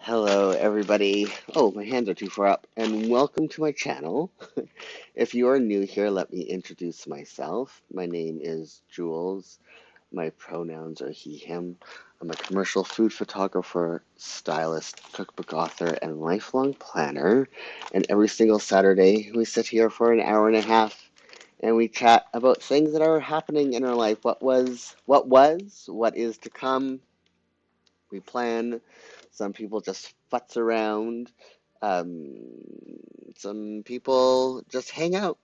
Hello, everybody. Oh, my hands are too far up. And welcome to my channel. If you are new here, let me introduce myself. My name is Jules. My pronouns are he, him. I'm a commercial food photographer, stylist, cookbook author, and lifelong planner. And every single Saturday, we sit here for an hour and a half and we chat about things that are happening in our life. What is to come. We plan. Some people just futz around. Um, some people just hang out.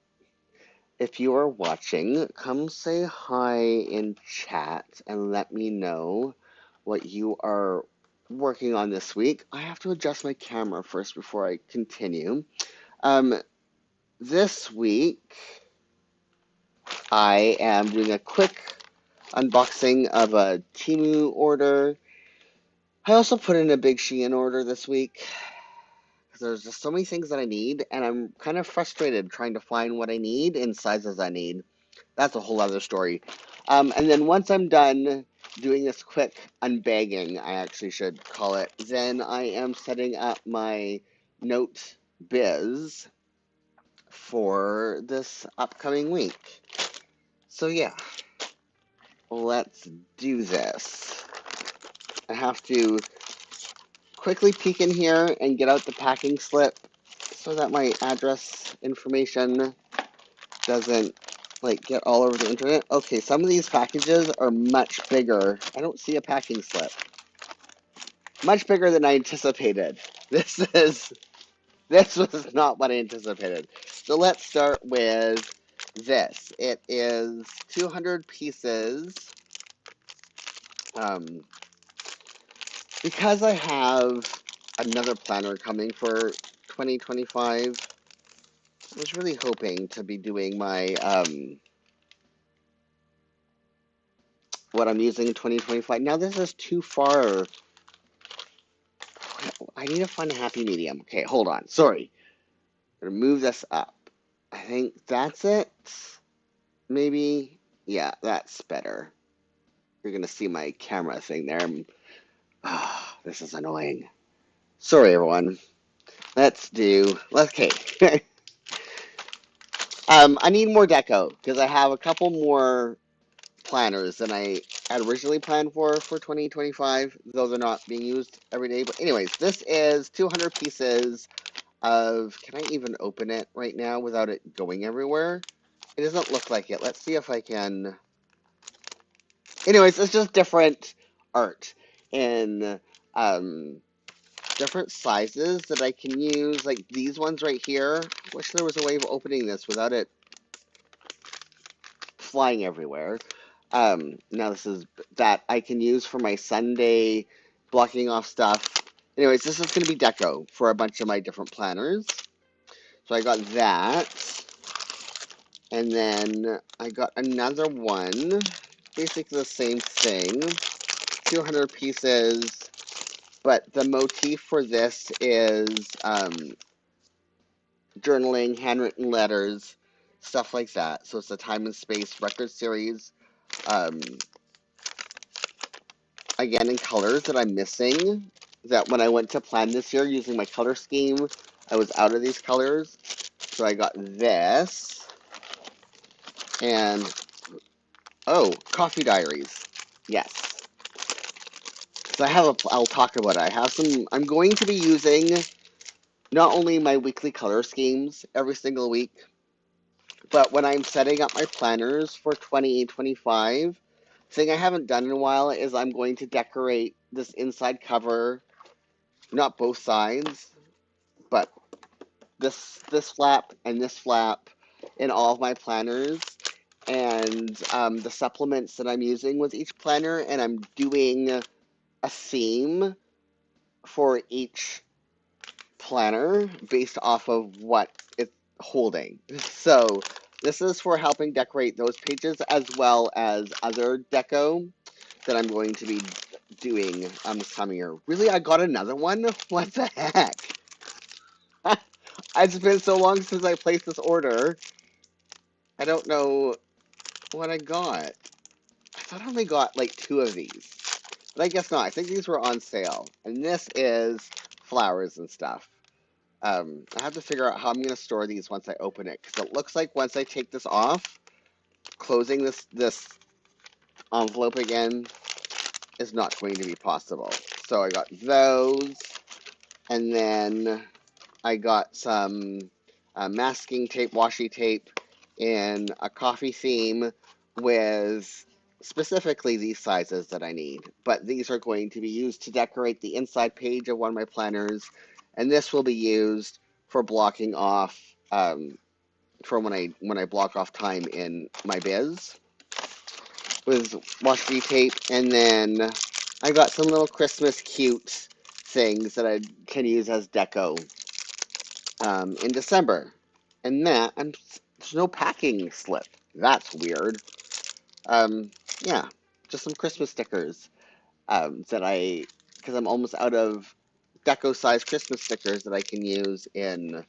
If you are watching, come say hi in chat and let me know what you are working on this week. I have to adjust my camera first before I continue. Um, this week, I am doing a quick unboxing of a Temu order. I also put in a big Shein order this week. There's just so many things that I need, and I'm kind of frustrated trying to find what I need in sizes I need. That's a whole other story. And then once I'm done doing this quick unbagging, I actually should call it, then I am setting up my Note Biz for this upcoming week. So yeah, let's do this. I have to quickly peek in here and get out the packing slip so that my address information doesn't like get all over the internet. Okay, some of these packages are much bigger. I don't see a packing slip. Much bigger than I anticipated. This was not what I anticipated. So let's start with this. It is 200 pieces. Um, because I have another planner coming for 2025, I was really hoping to be doing my what I'm using in 2025. Now this is too far. I need to find a happy medium. Okay, hold on. Sorry. I'm gonna move this up. I think that's it. Maybe. Yeah, that's better. You're gonna see my camera thing there. This is annoying. Sorry, everyone. Okay. I need more deco because I have a couple more planners than I had originally planned for 2025. Those are not being used every day. But anyways, this is 200 pieces of, can I even open it right now without it going everywhere? It doesn't look like it. Let's see if I can. Anyways, it's just different art in different sizes that I can use. Like these ones right here. Wish there was a way of opening this without it flying everywhere. Now this is that I can use for my Sunday blocking off stuff. Anyways, this is going to be deco for a bunch of my different planners. So I got that. And then I got another one, basically the same thing, 200 pieces, but the motif for this is journaling, handwritten letters, stuff like that. So it's a time and space record series. Um, again, in colors that I'm missing, that when I went to plan this year using my color scheme, I was out of these colors. So I got this, and, oh, coffee diaries. Yes. So I'll talk about it. I have some, I'm going to be using not only my weekly color schemes every single week, but when I'm setting up my planners for 2025, thing I haven't done in a while is I'm going to decorate this inside cover, not both sides, but this flap and this flap in all of my planners, and the supplements that I'm using with each planner, and I'm doing a theme for each planner based off of what it's holding. So this is for helping decorate those pages as well as other deco that I'm going to be doing this coming year. Really, I got another one? What the heck? It's been so long since I placed this order. I don't know what I got. I thought I only got like two of these. But I guess not. I think these were on sale. And this is flowers and stuff. I have to figure out how I'm going to store these once I open it, because it looks like once I take this off, closing this envelope again is not going to be possible. So I got those, and then I got some masking tape, washi tape, in a coffee theme with specifically these sizes that I need. But these are going to be used to decorate the inside page of one of my planners, and this will be used for blocking off for when I block off time in my biz with washi tape. And then I got some little Christmas cute things that I can use as deco in December. And there's no packing slip. That's weird. Um, yeah, just some Christmas stickers because I'm almost out of deco-sized Christmas stickers that I can use in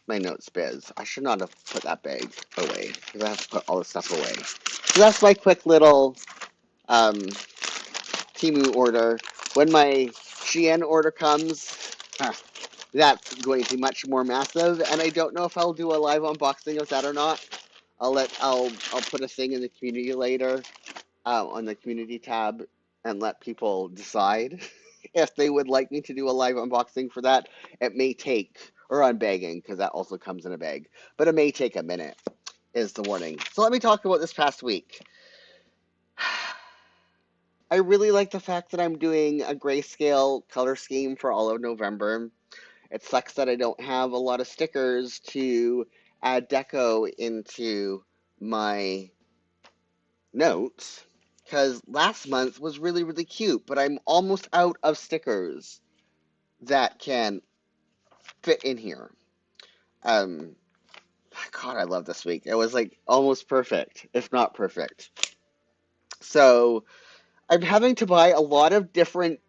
my notes biz. I should not have put that bag away because I have to put all the stuff away. So that's my quick little um, Temu order. When my Shein order comes, that's going to be much more massive, and I don't know if I'll do a live unboxing of that or not. I'll put a thing in the community later, on the community tab, and let people decide if they would like me to do a live unboxing for that. It may take, or unbagging, because that also comes in a bag, but it may take a minute, is the warning. So let me talk about this past week. I really like the fact that I'm doing a grayscale color scheme for all of November. It sucks that I don't have a lot of stickers to add deco into my notes, because last month was really, really cute, but I'm almost out of stickers that can fit in here. Um, God, I love this week. It was like almost perfect, if not perfect. So I'm having to buy a lot of different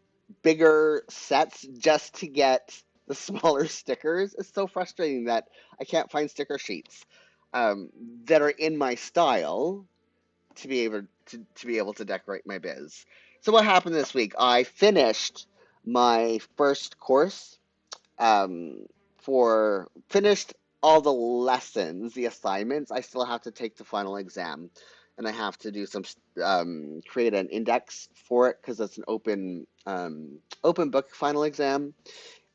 bigger sets just to get the smaller stickers. It's so frustrating that I can't find sticker sheets that are in my style to be able to decorate my biz. So what happened this week? I finished my first course, um, for finished all the lessons, the assignments. I still have to take the final exam, and I have to do some create an index for it because it's an open book final exam,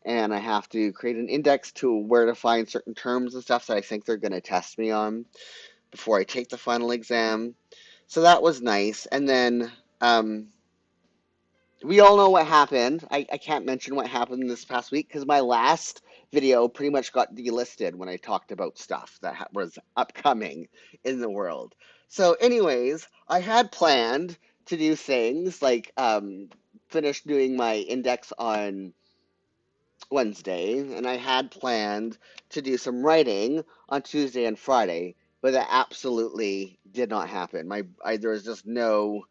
and I have to create an index to where to find certain terms and stuff that I think they're going to test me on before I take the final exam. So that was nice. And then we all know what happened. I can't mention what happened this past week because my last video pretty much got delisted when I talked about stuff that was upcoming in the world. So, anyways, I had planned to do things like finish doing my index on Wednesday, and I had planned to do some writing on Tuesday and Friday, but that absolutely did not happen. There was just no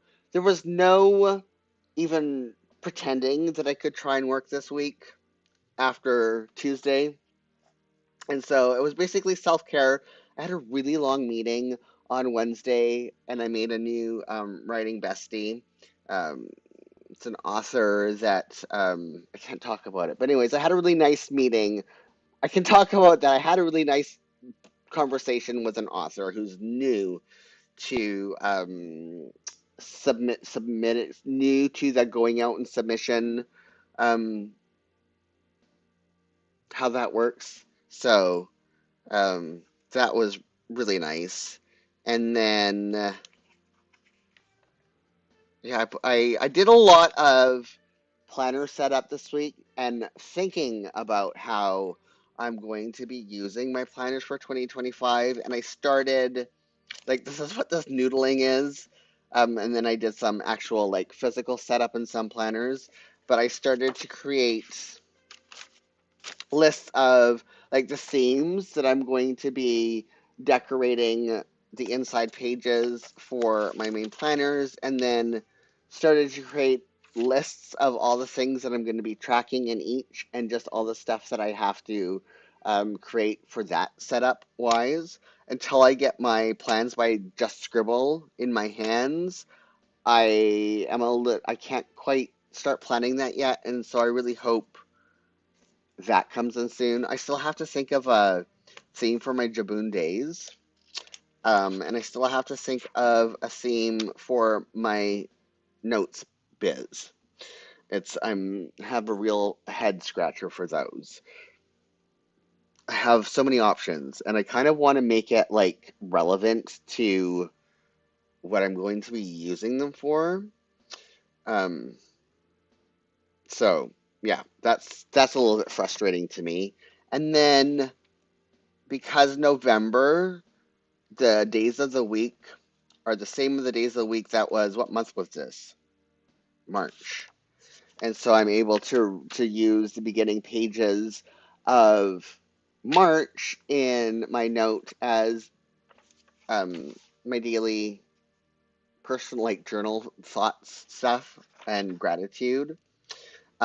even pretending that I could try and work this week after Tuesday. And so it was basically self-care. I had a really long meeting on Wednesday, and I made a new writing bestie. Um, it's an author that I can't talk about it. But anyways, I had a really nice meeting. I can talk about that. I had a really nice conversation with an author who's new to new to the going out and submission, um, how that works. So um, that was really nice. And then yeah, I did a lot of planner setup this week and thinking about how I'm going to be using my planners for 2025. And I started, like, this is what this noodling is. And then I did some actual, like, physical setup in some planners. But I started to create lists of, like, the themes that I'm going to be decorating the inside pages for my main planners, and then started to create lists of all the things that I'm going to be tracking in each, and just all the stuff that I have to create for that setup wise. Until I get my plans by Just Scribble in my hands, I can't quite start planning that yet, and so I really hope that comes in soon. I still have to think of a theme for my Jibun days. And I still have to think of a theme for my notes biz. I'm have a real head scratcher for those. I have so many options, and I kind of want to make it like relevant to what I'm going to be using them for. Um, so yeah, that's a little bit frustrating to me. And then because November, the days of the week are the same as the days of the week that was, what month was this? March. And so I'm able to use the beginning pages of March in my note as um, my daily personal like journal thoughts stuff and gratitude.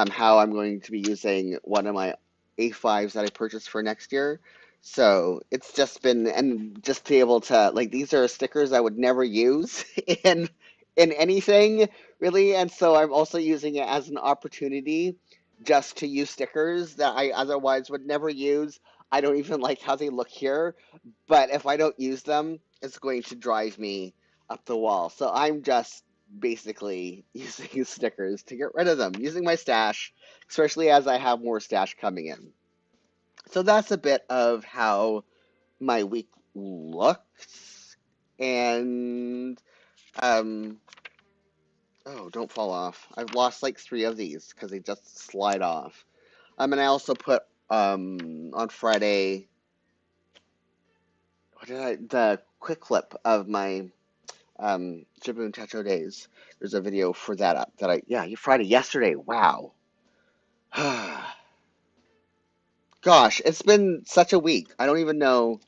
How I'm going to be using one of my A5s that I purchased for next year. So it's just been, and just to be able to, like, these are stickers I would never use in anything really. And so I'm also using it as an opportunity just to use stickers that I otherwise would never use. I don't even like how they look here, but if I don't use them, it's going to drive me up the wall. So I'm just basically using stickers to get rid of them, using my stash, especially as I have more stash coming in. So that's a bit of how my week looks. And, um, oh, don't fall off. I've lost like three of these because they just slide off. And I also put, on Friday, the quick clip of my Jibun Techo days. There's a video for that up that yeah, Friday yesterday. Wow. Gosh, it's been such a week. I don't even know.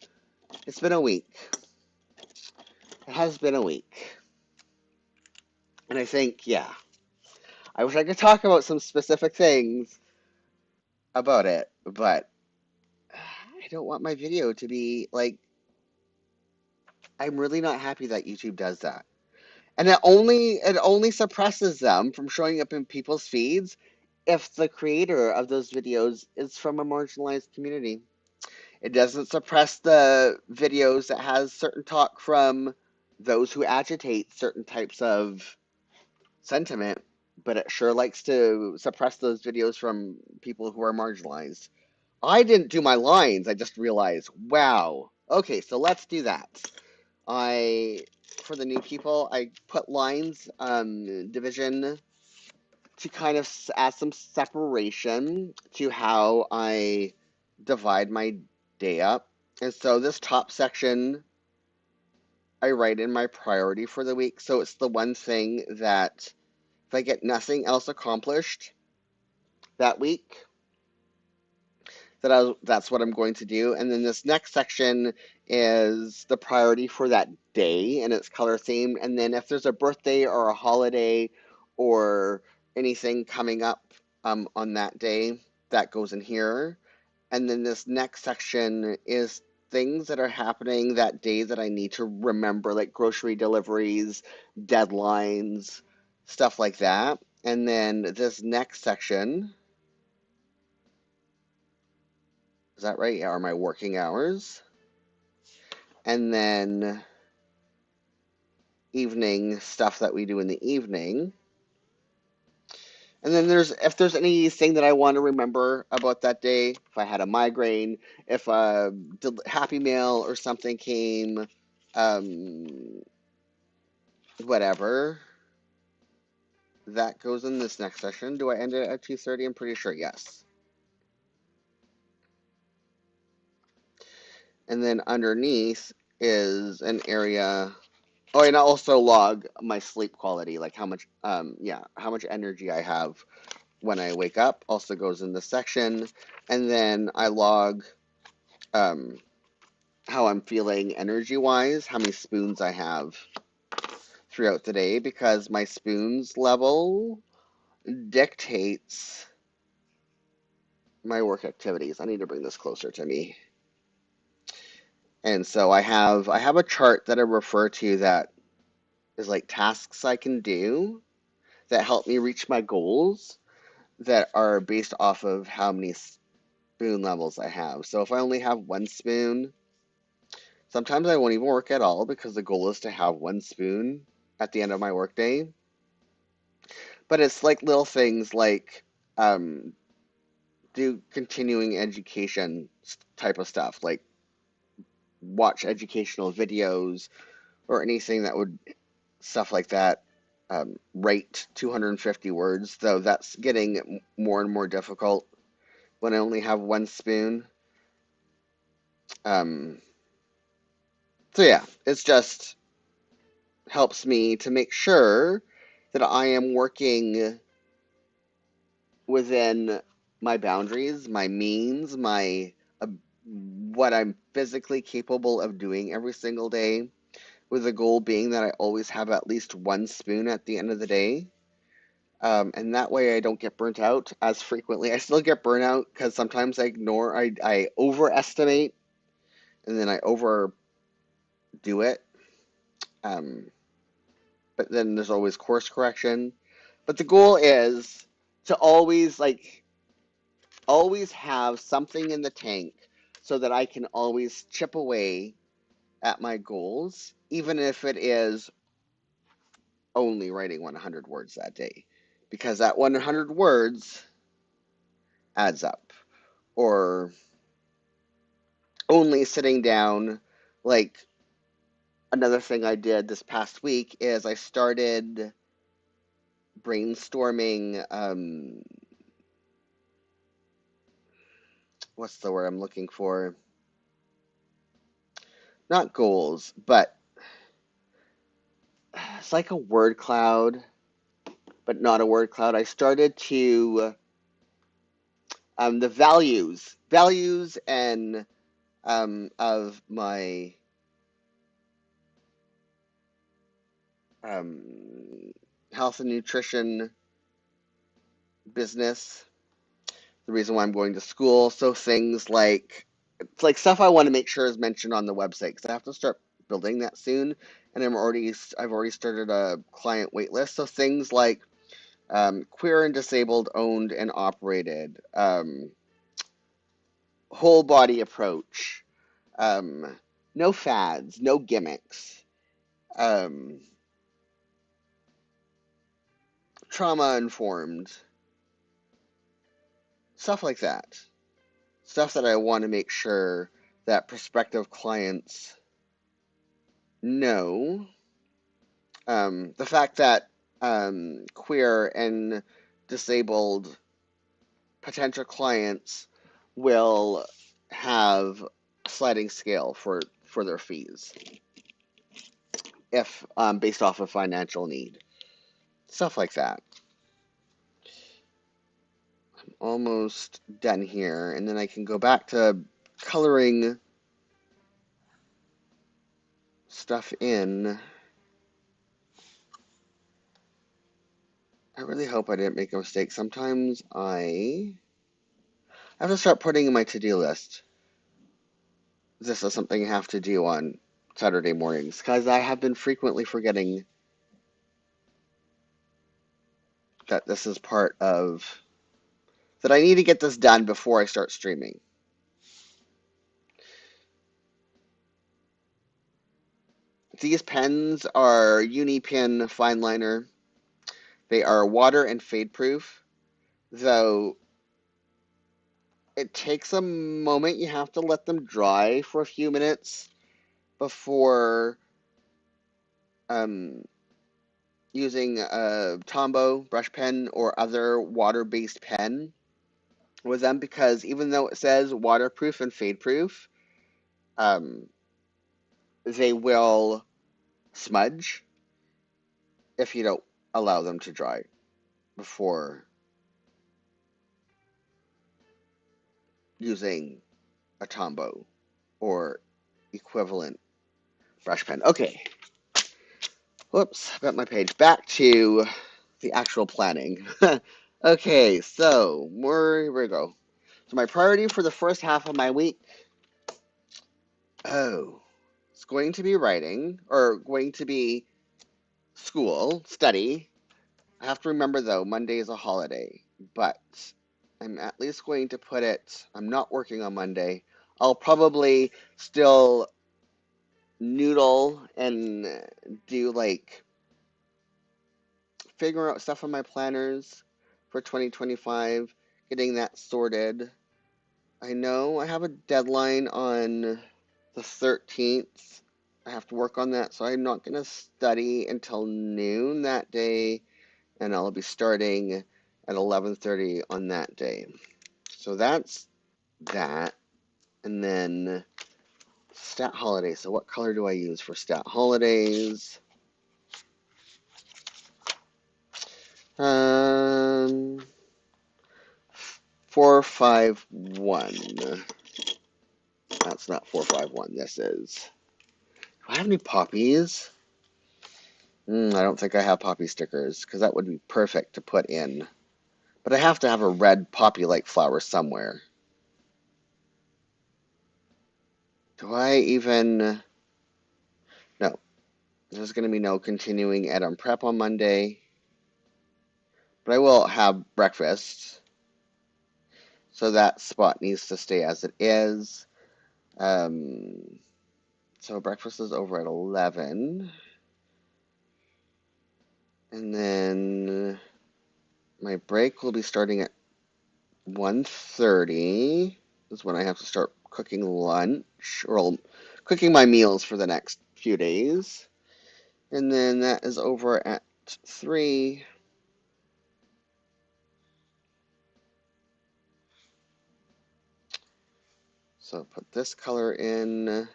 It's been a week. It has been a week. And I think, yeah, I wish I could talk about some specific things about it, but I don't want my video to be like, I'm really not happy that YouTube does that. And it only suppresses them from showing up in people's feeds if the creator of those videos is from a marginalized community. It doesn't suppress the videos that has certain talk from those who agitate certain types of sentiment, but it sure likes to suppress those videos from people who are marginalized. I didn't do my lines, I just realized, wow. Okay, so let's do that. I For the new people, I put lines, division to kind of add some separation to how I divide my day up. And so this top section, I write in my priority for the week. So it's the one thing that if I get nothing else accomplished that week, that's what I'm going to do. And then this next section is the priority for that day, and it's color themed. And then if there's a birthday or a holiday or anything coming up on that day, that goes in here. And then this next section is things that are happening that day that I need to remember, like grocery deliveries, deadlines, stuff like that. And then this next section, is that right? Yeah, are my working hours. And then evening stuff that we do in the evening. And then if there's anything that I want to remember about that day, if I had a migraine, if a Happy Mail or something came, um, whatever, that goes in this next session. Do I end it at 2:30? I'm pretty sure yes. And then underneath is an area. Oh, and I also log my sleep quality, like how much energy I have when I wake up. Also goes in this section, and then I log um, how I'm feeling energy-wise, how many spoons I have throughout the day, because my spoons level dictates my work activities. I need to bring this closer to me. And so I have a chart that I refer to that is like tasks I can do that help me reach my goals that are based off of how many spoon levels I have. So if I only have 1 spoon, sometimes I won't even work at all because the goal is to have 1 spoon at the end of my workday. But it's like little things like um, do continuing education type of stuff, like watch educational videos or anything that would, stuff like that. Write 250 words, though that's getting more and more difficult when I only have 1 spoon. Um, so yeah, it's just helps me to make sure that I am working within my boundaries, my means, my what I'm physically capable of doing every single day, with the goal being that I always have at least 1 spoon at the end of the day. And that way I don't get burnt out as frequently. I still get burnout because sometimes I overestimate and then I overdo it. Um, but then there's always course correction. But the goal is to always have something in the tank so that I can always chip away at my goals, even if it is only writing 100 words that day, because that 100 words adds up. Or only sitting down, like another thing I did this past week is I started brainstorming, what's the word I'm looking for? Not goals, but it's like a word cloud, but not a word cloud. I started to the values and of my um, health and nutrition business. The reason why I'm going to school. So things like it's like stuff I want to make sure is mentioned on the website because I have to start building that soon, and I've already started a client wait list. So things like queer and disabled owned and operated, whole body approach, um, no fads, no gimmicks, um, trauma informed, stuff like that. Stuff that I want to make sure that prospective clients know. The fact that queer and disabled potential clients will have sliding scale for their fees if based off of financial need, stuff like that. Almost done here, and then I can go back to coloring stuff in. I really hope I didn't make a mistake. Sometimes I have to start putting in my to-do list. This is something I have to do on Saturday mornings because I have been frequently forgetting that this is part of that I need to get this done before I start streaming. These pens are Unipen fine liner. They are water and fade proof, though it takes a moment. You have to let them dry for a few minutes before um, using a Tombow brush pen or other water-based pen with them, because even though it says waterproof and fade proof, um, they will smudge if you don't allow them to dry before using a Tombow or equivalent brush pen. Okay, whoops, got my page. Back to the actual planning. Okay, so here we go. So my priority for the first half of my week, it's going to be writing, or going to be school, study. I have to remember though, Monday is a holiday, but I'm at least going to put it, I'm not working on Monday. I'll probably still noodle and do like figure out stuff on my planners for 2025, getting that sorted. I know I have a deadline on the 13th. I have to work on that, so I'm not going to study until noon that day, and I'll be starting at 11:30 on that day. So that's that. And then stat holidays. So what color do I use for stat holidays? 451. That's not 451. This is. Do I have any poppies? I don't think I have poppy stickers because that would be perfect to put in. But I have to have a red poppy-like flower somewhere. Do I even... No. There's going to be no continuing ed on prep on Monday. But I will have breakfast. So that spot needs to stay as it is. So breakfast is over at 11. And then my break will be starting at 1:30 is when I have to start cooking lunch, or cooking my meals for the next few days. And then that is over at 3. So put this color in.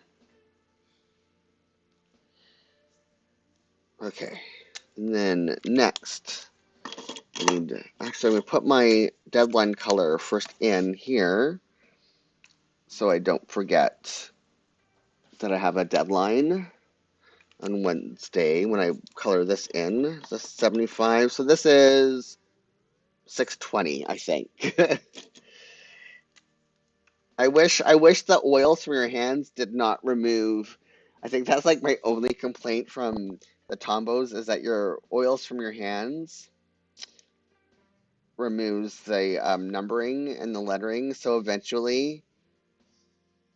Okay. And then next, actually, I'm going to put my deadline color first in here so I don't forget that I have a deadline on Wednesday when I color this in. This is 75. So this is 620, I think. I wish the oils from your hands did not remove. I think that's like my only complaint from the Tombos is that your oils from your hands removes the numbering and the lettering. So eventually,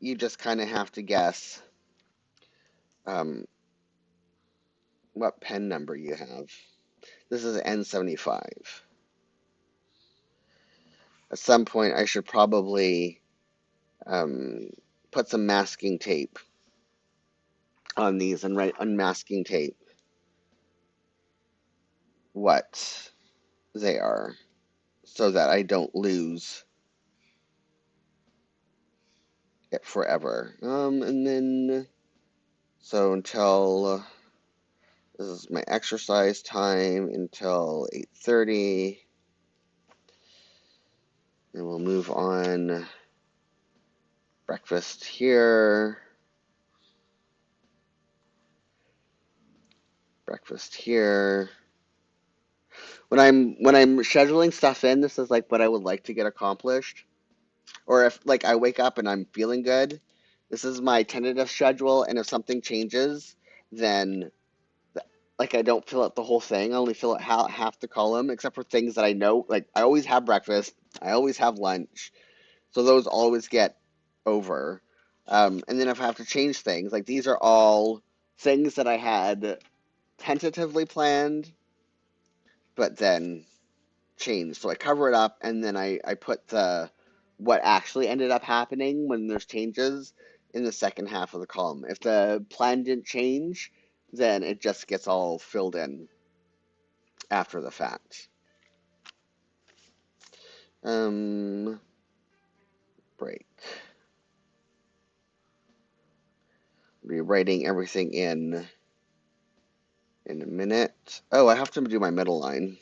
you just kind of have to guess um, what pen number you have. This is N75. At some point, I should probably um, put some masking tape on these and write unmasking tape what they are so that I don't lose it forever. And then, so until, this is my exercise time until 8:30. And we'll move on. Breakfast here. Breakfast here. When I'm scheduling stuff in, this is like what I would like to get accomplished. Or if like I wake up and I'm feeling good, this is my tentative schedule, and if something changes, then like I don't fill out the whole thing. I only fill out half the column, except for things that I know. Like I always have breakfast, I always have lunch, so those always get over. And then if I have to change things, like these are all things that I had tentatively planned, but then changed. So I cover it up, and then I put the what actually ended up happening when there's changes in the second half of the column. If the plan didn't change, then it just gets all filled in after the fact. Break. Be writing everything in a minute. Oh, I have to do my middle line.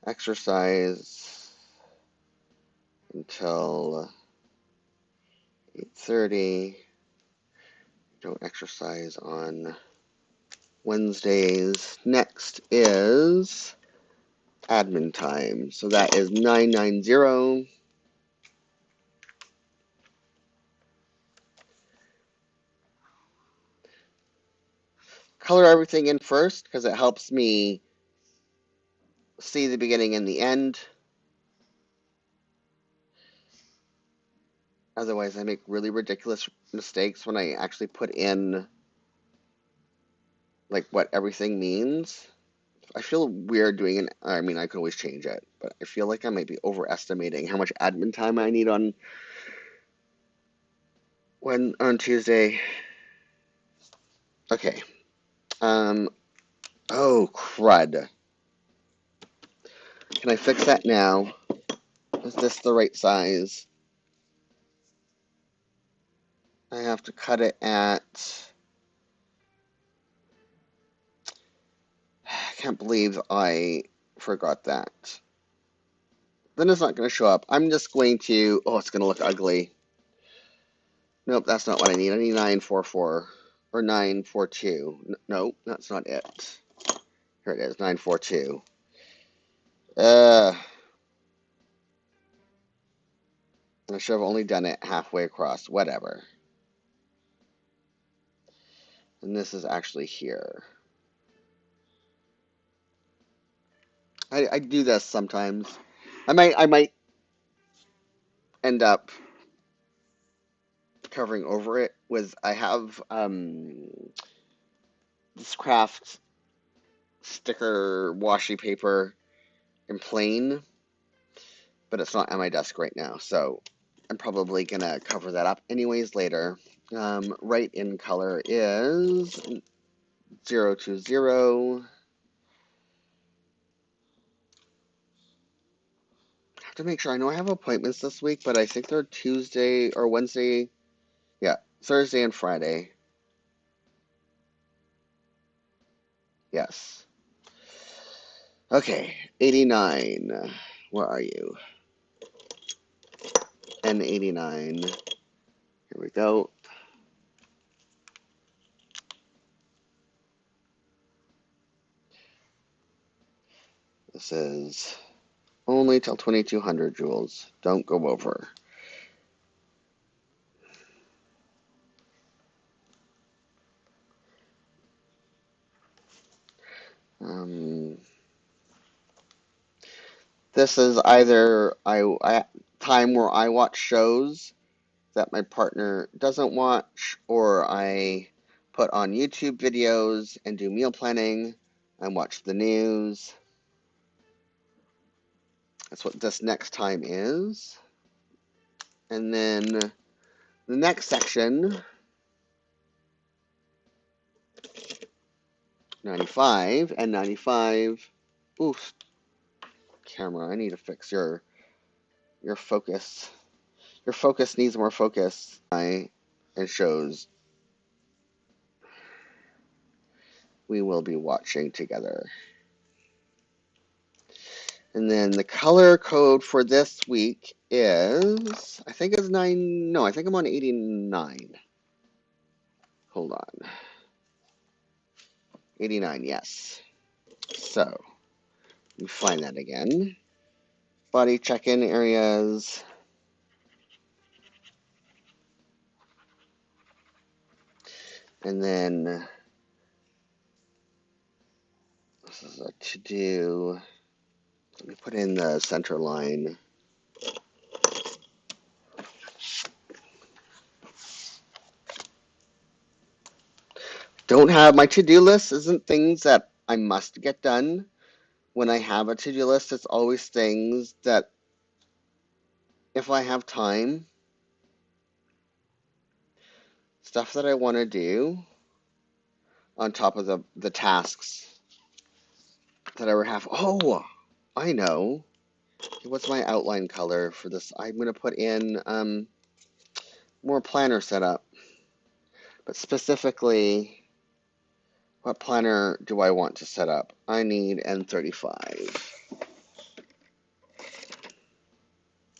Exercise until 8:30. Don't exercise on Wednesdays. Next is admin time. So that is 990. color everything in first because it helps me see the beginning and the end. Otherwise, I make really ridiculous mistakes when I actually put in like what everything means. I feel weird doing it. I mean, I could always change it, but I feel like I might be overestimating how much admin time I need on Tuesday. Okay. Oh, crud. Can I fix that now? Is this the right size? I have to cut it at... I can't believe I forgot that. Then it's not going to show up. I'm just going to... Oh, it's going to look ugly. Nope, that's not what I need. I need 944 or 942. No, that's not it. Here it is, 942. I should have only done it halfway across. Whatever. And this is actually here. I do this sometimes. I might end up covering over it with I have this craft sticker washi paper in plain, but it's not at my desk right now, so I'm probably gonna cover that up anyways later. Right in color is 020. I have to make sure. I know I have appointments this week, but I think they're Tuesday or Wednesday. Yeah, Thursday and Friday. Yes. Okay, 89. Where are you? N89. Here we go. This is only till 2200 joules. Don't go over. This is either time where I watch shows that my partner doesn't watch, or I put on YouTube videos and do meal planning and watch the news. That's what this next time is. And then the next section, 95 and 95. Oof, camera, I need to fix your focus. Your focus needs more focus. And shows we will be watching together. And then the color code for this week is, I think it's 9, no, I think I'm on 89. Hold on. 89, yes. So, we find that again. Body check-in areas. And then, this is a to-do. Let me put in the center line. Don't have, my to-do list isn't things that I must get done. When I have a to-do list, it's always things that if I have time, stuff that I want to do on top of the tasks that I ever have. Oh, I know. What's my outline color for this? I'm going to put in more planner setup. But specifically, what planner do I want to set up? I need N35.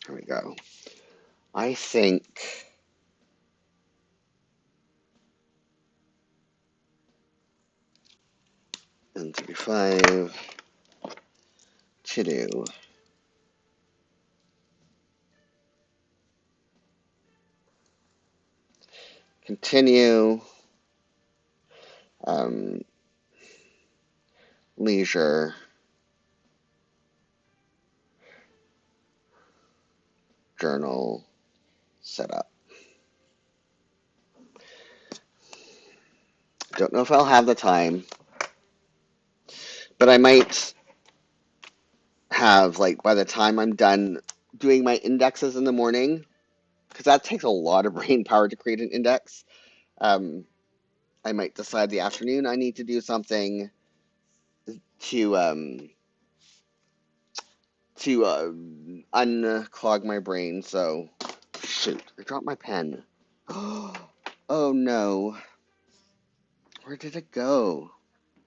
Here we go. I think N35 to do. Continue. leisure, journal, setup. Don't know if I'll have the time, but I might have, like, by the time I'm done doing my indexes in the morning, because that takes a lot of brain power to create an index. Um, I might decide the afternoon I need to do something to unclog my brain. So, shoot, I dropped my pen. Oh no, where did it go?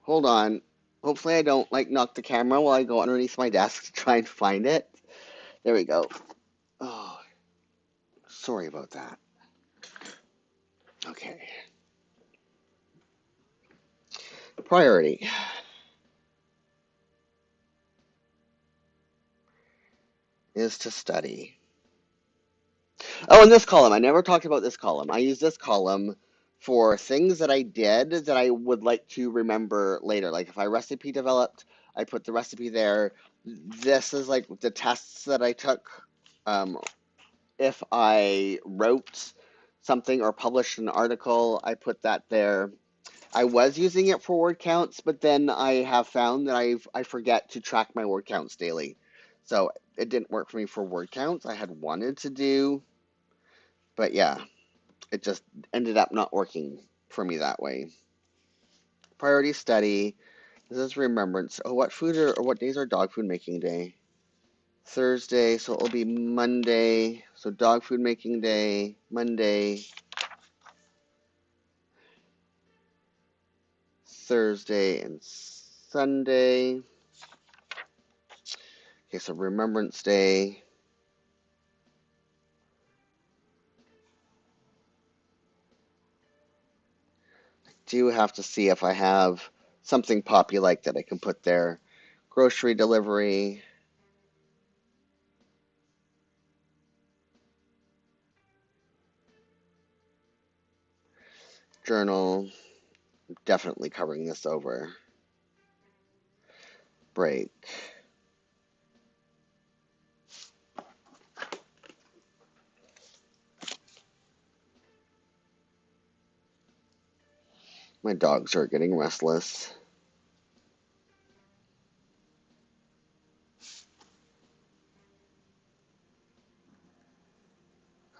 Hold on. Hopefully I don't like knock the camera while I go underneath my desk to try and find it. There we go. Oh, sorry about that. Okay. Priority is to study. Oh, and this column. I never talked about this column. I use this column for things that I did that I would like to remember later. Like if I recipe developed, I put the recipe there. This is like the tests that I took. If I wrote something or published an article, I put that there. I was using it for word counts, but then I have found that I forget to track my word counts daily. So it didn't work for me for word counts. I had wanted to do, but yeah, it just ended up not working for me that way. Priority study. This is remembrance. Oh, or what days are dog food making day? Thursday, so it'll be Monday. So dog food making day, Monday, Thursday, and Sunday. Okay, so Remembrance Day. Do have to see if I have something poppy like that I can put there. Grocery delivery. Journal. Definitely covering this over. Break. My dogs are getting restless.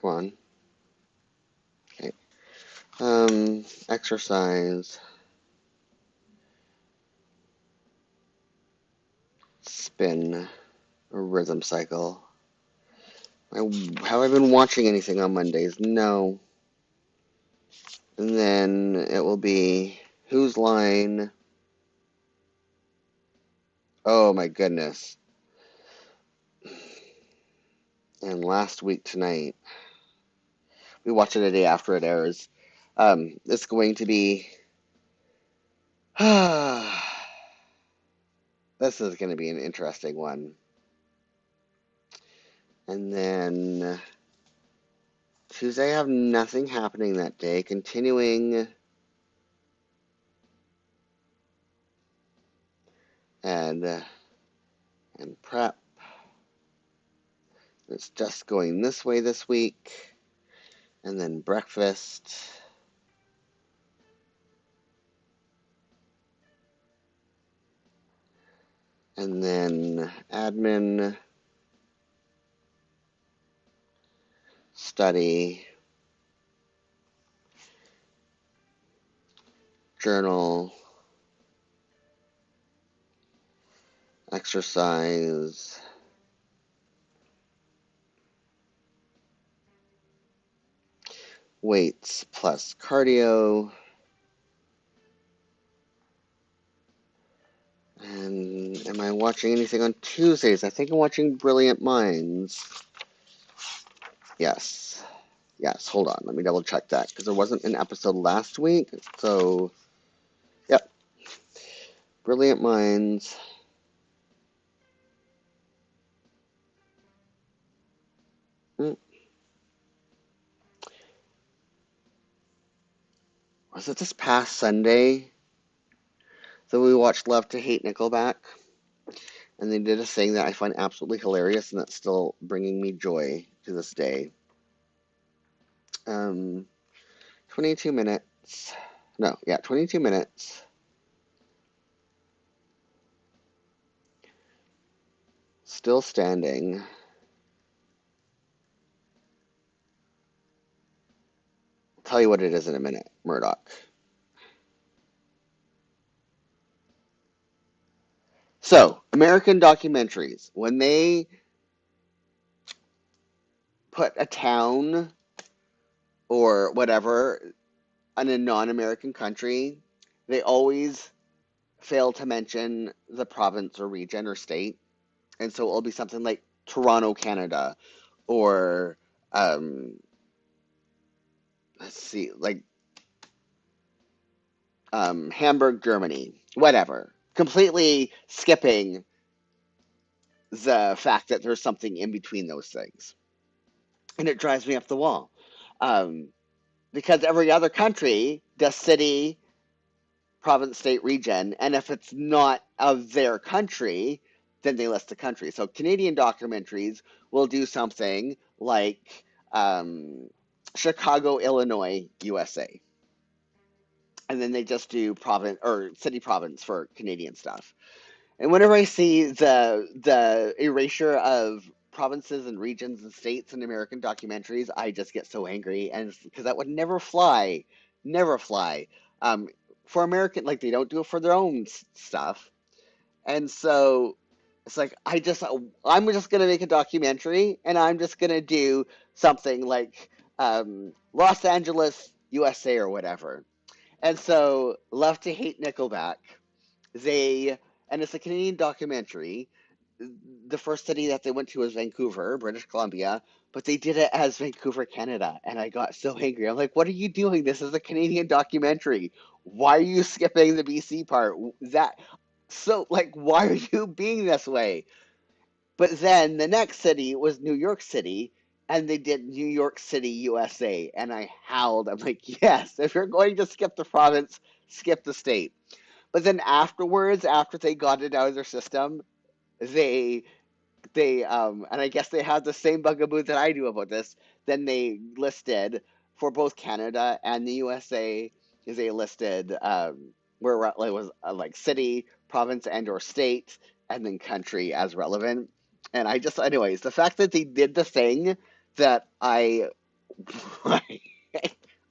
Come on. Okay. Exercise. Spin. A rhythm cycle. Have I been watching anything on Mondays? No. And then it will be Whose Line? Oh my goodness. And Last Week Tonight. We watch it a day after it airs. It's going to be. This is going to be an interesting one. And then Tuesday, I have nothing happening that day. Continuing and prep. It's just going this way this week. And then breakfast. And then admin, study, journal, exercise, weights plus cardio, and am I watching anything on Tuesdays? I think I'm watching Brilliant Minds. Yes. Yes, hold on. Let me double check that because there wasn't an episode last week. So, yep. Brilliant Minds. Hmm. Was it this past Sunday? So we watched Love to Hate Nickelback, and they did a thing that I find absolutely hilarious, and that's still bringing me joy to this day. 22 minutes. No, yeah, 22 minutes. Still standing. I'll tell you what it is in a minute, Murdoch. So, American documentaries, when they put a town or whatever in a non-American country, they always fail to mention the province or region or state. And so it'll be something like Toronto, Canada, or um, let's see, like Hamburg, Germany, whatever. Completely skipping the fact that there's something in between those things. And it drives me up the wall. Um, because every other country does city, province, state, region, and if it's not of their country, then they list the country. So Canadian documentaries will do something like Chicago, Illinois, USA, and then they just do province or city province for Canadian stuff. And whenever I see the erasure of provinces and regions and states in American documentaries, I just get so angry, and because that would never fly, never fly. Um, for American, like they don't do it for their own stuff, and so it's like I'm just gonna make a documentary, and I'm just gonna do something like Los Angeles, USA, or whatever. And so, Love to Hate Nickelback, they, and it's a Canadian documentary. The first city that they went to was Vancouver, British Columbia, but they did it as Vancouver, Canada. And I got so angry. I'm like, what are you doing? This is a Canadian documentary. Why are you skipping the BC part? Why are you being this way? But then the next city was New York City, and they did New York City, USA. And I howled. I'm like, yes, if you're going to skip the province, skip the state. But then afterwards, after they got it out of their system, they and I guess they had the same bugaboo that I do about this. Then they listed for both Canada and the USA, they listed where it was like city, province, and or state, and then country as relevant. And I just, anyways, the fact that they did the thing that I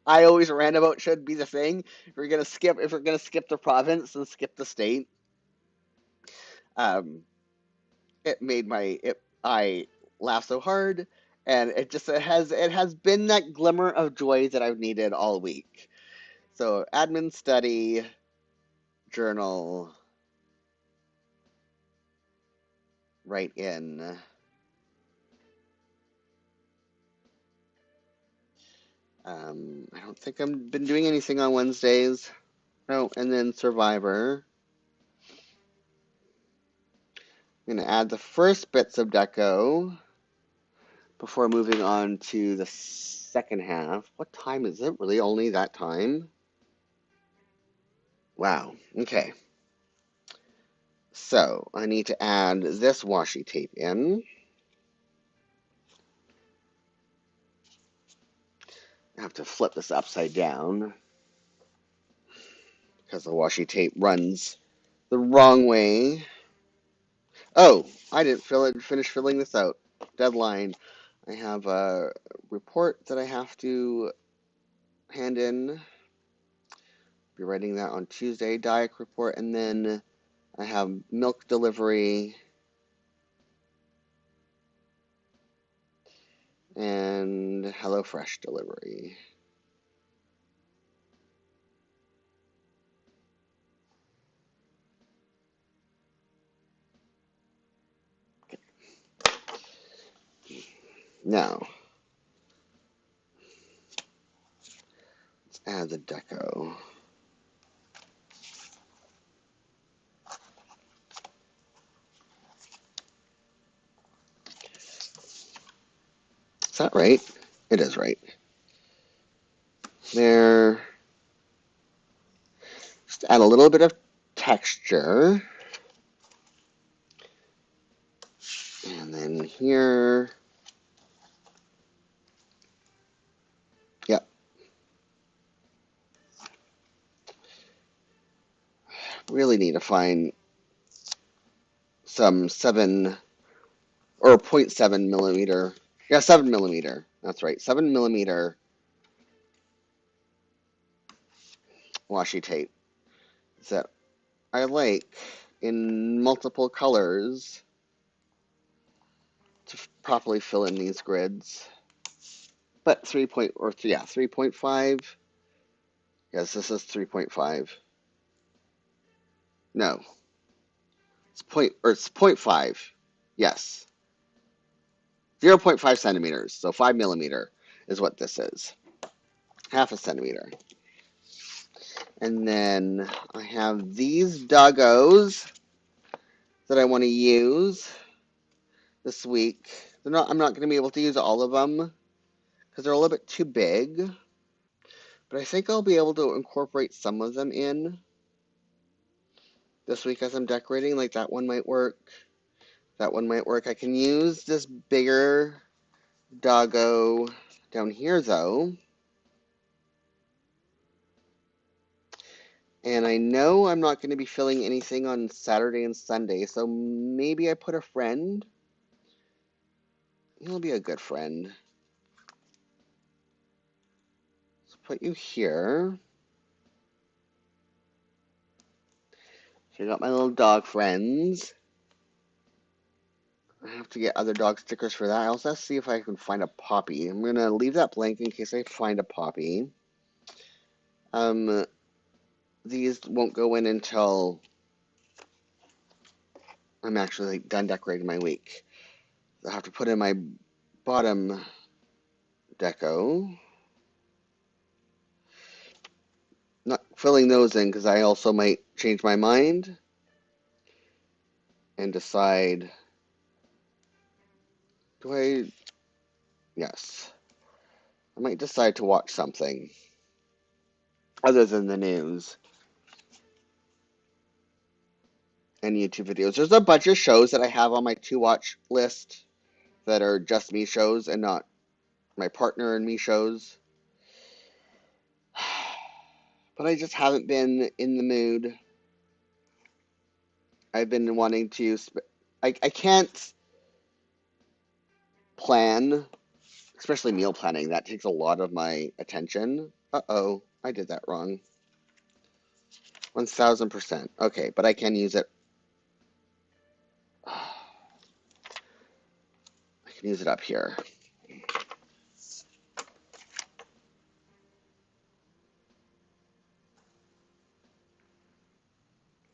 always ran about should be the thing. If we're gonna skip the province and skip the state, um, it made I laugh so hard, and it has been that glimmer of joy that I've needed all week. So admin study journal, write in. I don't think I've been doing anything on Wednesdays. Oh, and then Survivor. I'm gonna add the first bits of deco before moving on to the second half. What time is it? Really only that time? Wow. Okay. So I need to add this washi tape in. I have to flip this upside down because the washi tape runs the wrong way. Oh, I didn't finish filling this out. Deadline. I have a report that I have to hand in. Be writing that on Tuesday, diet report, and then I have milk delivery and HelloFresh delivery. Now, let's add the deco. Is that right? It is right. There. Just add a little bit of texture. And then here, yep. Really need to find some 7 or 0.7 millimeter. Yeah, 7 millimeter. That's right, 7 millimeter washi tape that I like in multiple colors to properly fill in these grids. But 3.5. Yes, this is 3.5. No, it's 0.5. Yes, 0.5 centimeters. So 5 millimeter is what this is. Half a centimeter. And then I have these doggos that I want to use this week. I'm not going to be able to use all of them because they're a little bit too big. But I think I'll be able to incorporate some of them in this week as I'm decorating. Like that one might work. That one might work. I can use this bigger doggo down here though. And I know I'm not going to be filling anything on Saturday and Sunday, so maybe I put a friend. He'll be a good friend. Let's put you here. So I got my little dog friends. I have to get other dog stickers for that. I also have to see if I can find a poppy. I'm going to leave that blank in case I find a poppy. These won't go in until I'm actually done decorating my week. I have to put in my bottom deco. Not filling those in because I also might change my mind and decide, yes. I might decide to watch something other than the news and YouTube videos. There's a bunch of shows that I have on my to-watch list that are just me shows and not my partner and me shows. But I just haven't been in the mood. I've been wanting to... I can't plan, especially meal planning. That takes a lot of my attention. Uh-oh, I did that wrong. 1000%. Okay, but I can use it. I can use it up here.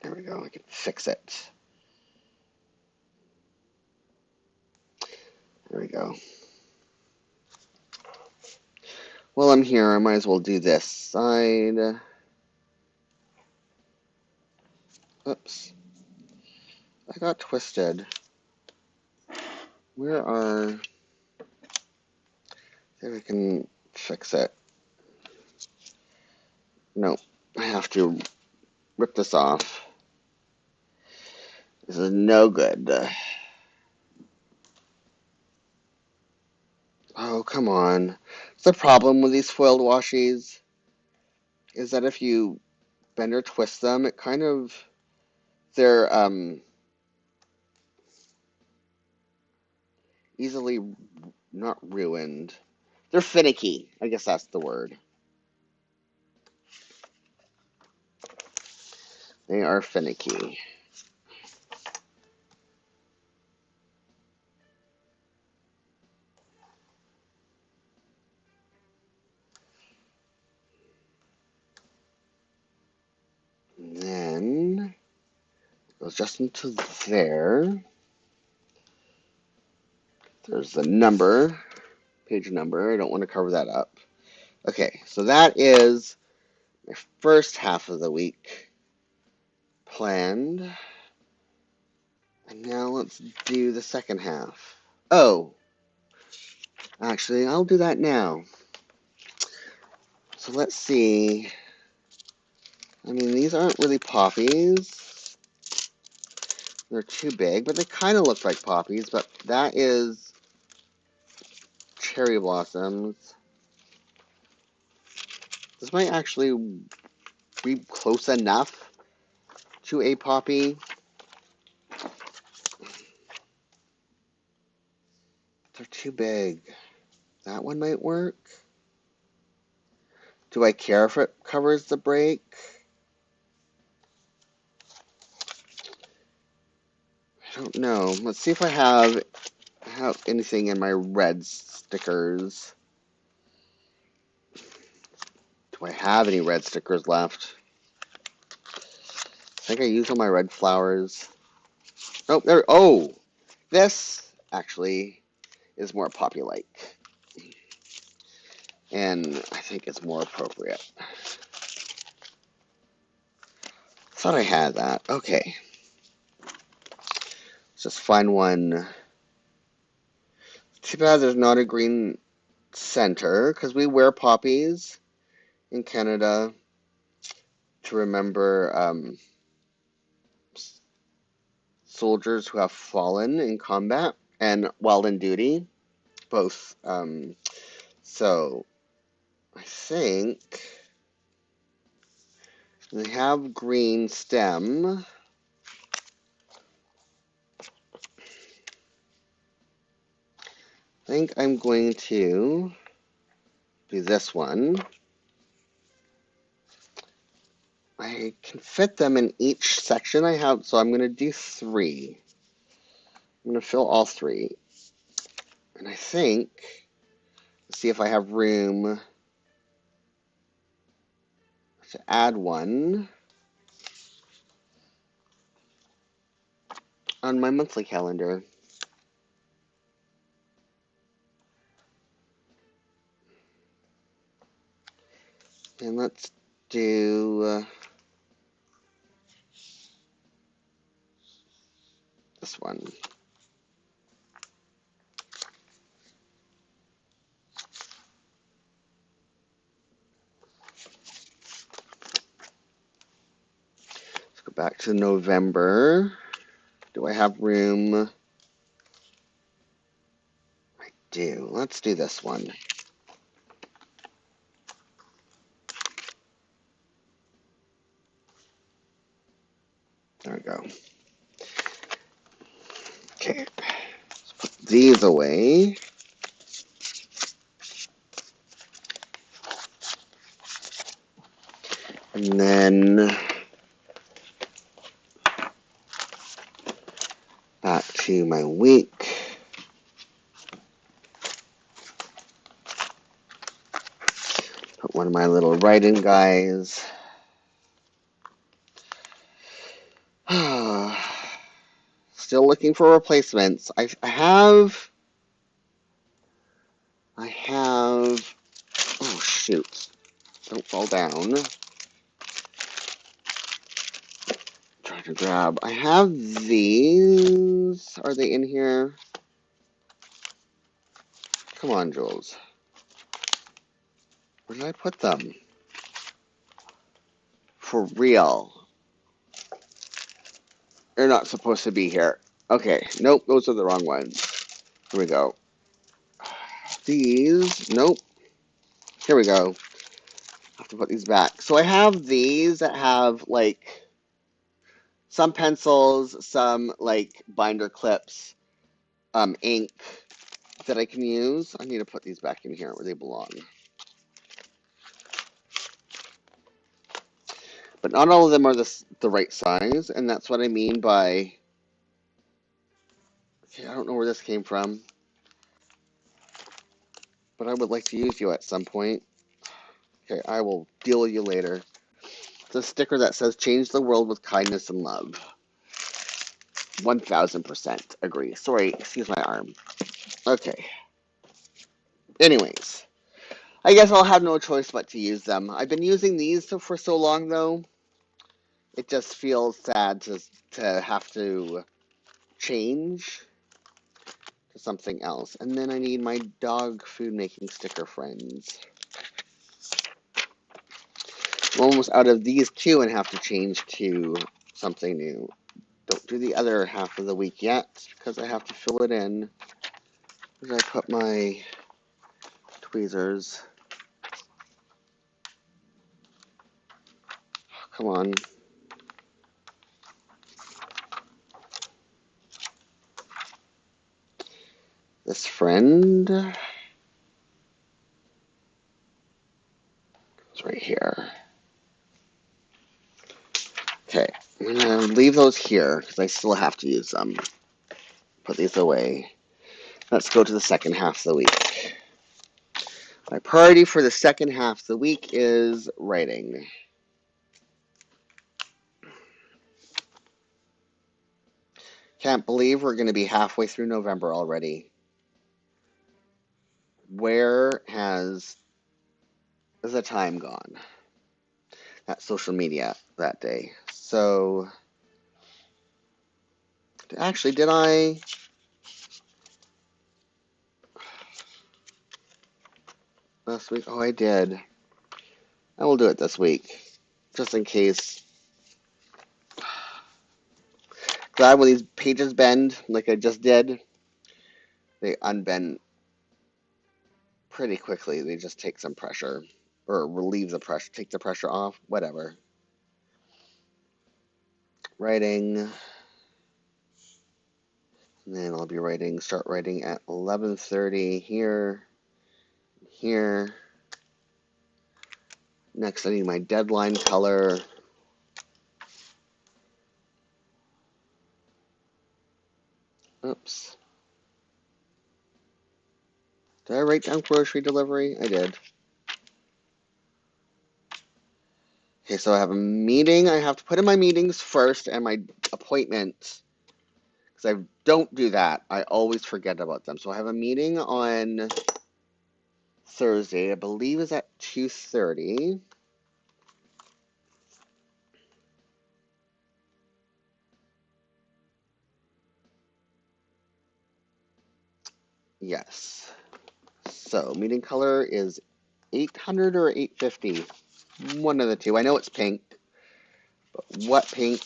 There we go. I can fix it. There we go. While I'm here, I might as well do this side. Oops. I got twisted. Where are... See if I can fix it. No, I have to rip this off. This is no good. Oh, come on. The problem with these foiled washies is that if you bend or twist them, it kind of... They're easily not ruined. They're finicky. I guess that's the word. They are finicky. And then it goes just into there. There's the number, page number. I don't want to cover that up. Okay, so that is my first half of the week planned. And now let's do the second half. Oh, actually, I'll do that now. So let's see. I mean, these aren't really poppies. They're too big, but they kind of look like poppies, but that is cherry blossoms. This might actually be close enough to a poppy. They're too big. That one might work. Do I care if it covers the break? I don't know. Let's see if I have anything in my red stickers. Do I have any red stickers left? I think I used all my red flowers. Oh, there. Oh, this actually is more poppy-like, and I think it's more appropriate. Thought I had that. Okay. Let's just find one. Too bad there's not a green center, because we wear poppies in Canada to remember soldiers who have fallen in combat and while in duty, both. So I think they have green stem. I think I'm going to do this one. I can fit them in each section I have, so I'm going to do 3. I'm going to fill all 3. And I think, let's see if I have room to add one on my monthly calendar. And let's do this one. Let's go back to November. Do I have room? I do. Let's do this one. There we go. Okay. Let's put these away. And then back to my week. Put one of my little write-in guys. Still looking for replacements. I have, oh shoot, don't fall down. Trying to grab, I have these. Are they in here? Come on, Jules. Where did I put them? For real. They're not supposed to be here. Okay, nope, those are the wrong ones. Here we go. These, nope. Here we go. I have to put these back. So I have these that have like some pencils, some like binder clips, ink that I can use. I need to put these back in here where they belong. But not all of them are the right size, and that's what I mean by, okay, I don't know where this came from, but I would like to use you at some point. Okay, I will deal with you later. It's a sticker that says, change the world with kindness and love. 1000% agree. Sorry, excuse my arm. Okay. Anyways, I guess I'll have no choice but to use them. I've been using these for so long, though. It just feels sad to have to change to something else. And then I need my dog food making sticker friends. I'm almost out of these two and have to change to something new. Don't do the other half of the week yet because I have to fill it in. Where did I put my tweezers? Come on. This friend is right here. Okay, I'm gonna leave those here because I still have to use them. Put these away. Let's go to the second half of the week. My priority for the second half of the week is writing. Can't believe we're going to be halfway through November already. Where has the time gone? At social media that day. So, actually, did I? Last week? Oh, I did. I will do it this week. Just in case. Glad when these pages bend, like I just did, they unbend pretty quickly. They just take some pressure. Or relieve the pressure, take the pressure off, whatever. Writing. And then I'll be start writing at 11:30 here. Here. Next, I need my deadline color. Oops. Did I write down grocery delivery? I did. Okay, so I have a meeting. I have to put in my meetings first and my appointments. Because I don't do that. I always forget about them. So I have a meeting on Thursday. I believe is at 2:30. Yes. So meeting color is 800 or 850. One of the two. I know it's pink. But what pink?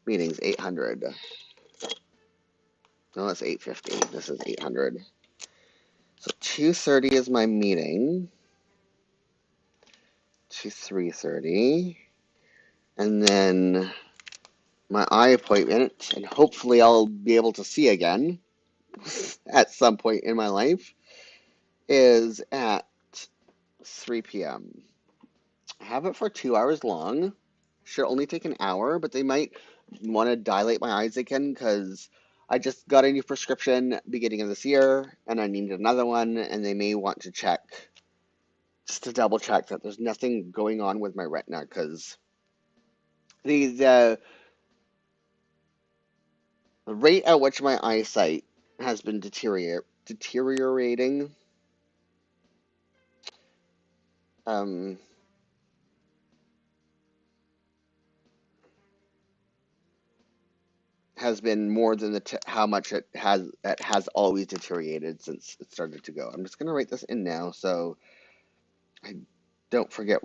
Meeting's 800. No, that's 850. This is 800. So 2:30 is my meeting. To 3:30. And then my eye appointment, and hopefully I'll be able to see again at some point in my life, is at 3 p.m. I have it for 2 hours long. Should only take an hour, but they might want to dilate my eyes again because I just got a new prescription beginning of this year and I needed another one, and they may want to check just to double check that there's nothing going on with my retina because the rate at which my eyesight has been deteriorating um, has been more than how much it has always deteriorated since it started to go. I'm just gonna write this in now so I don't forget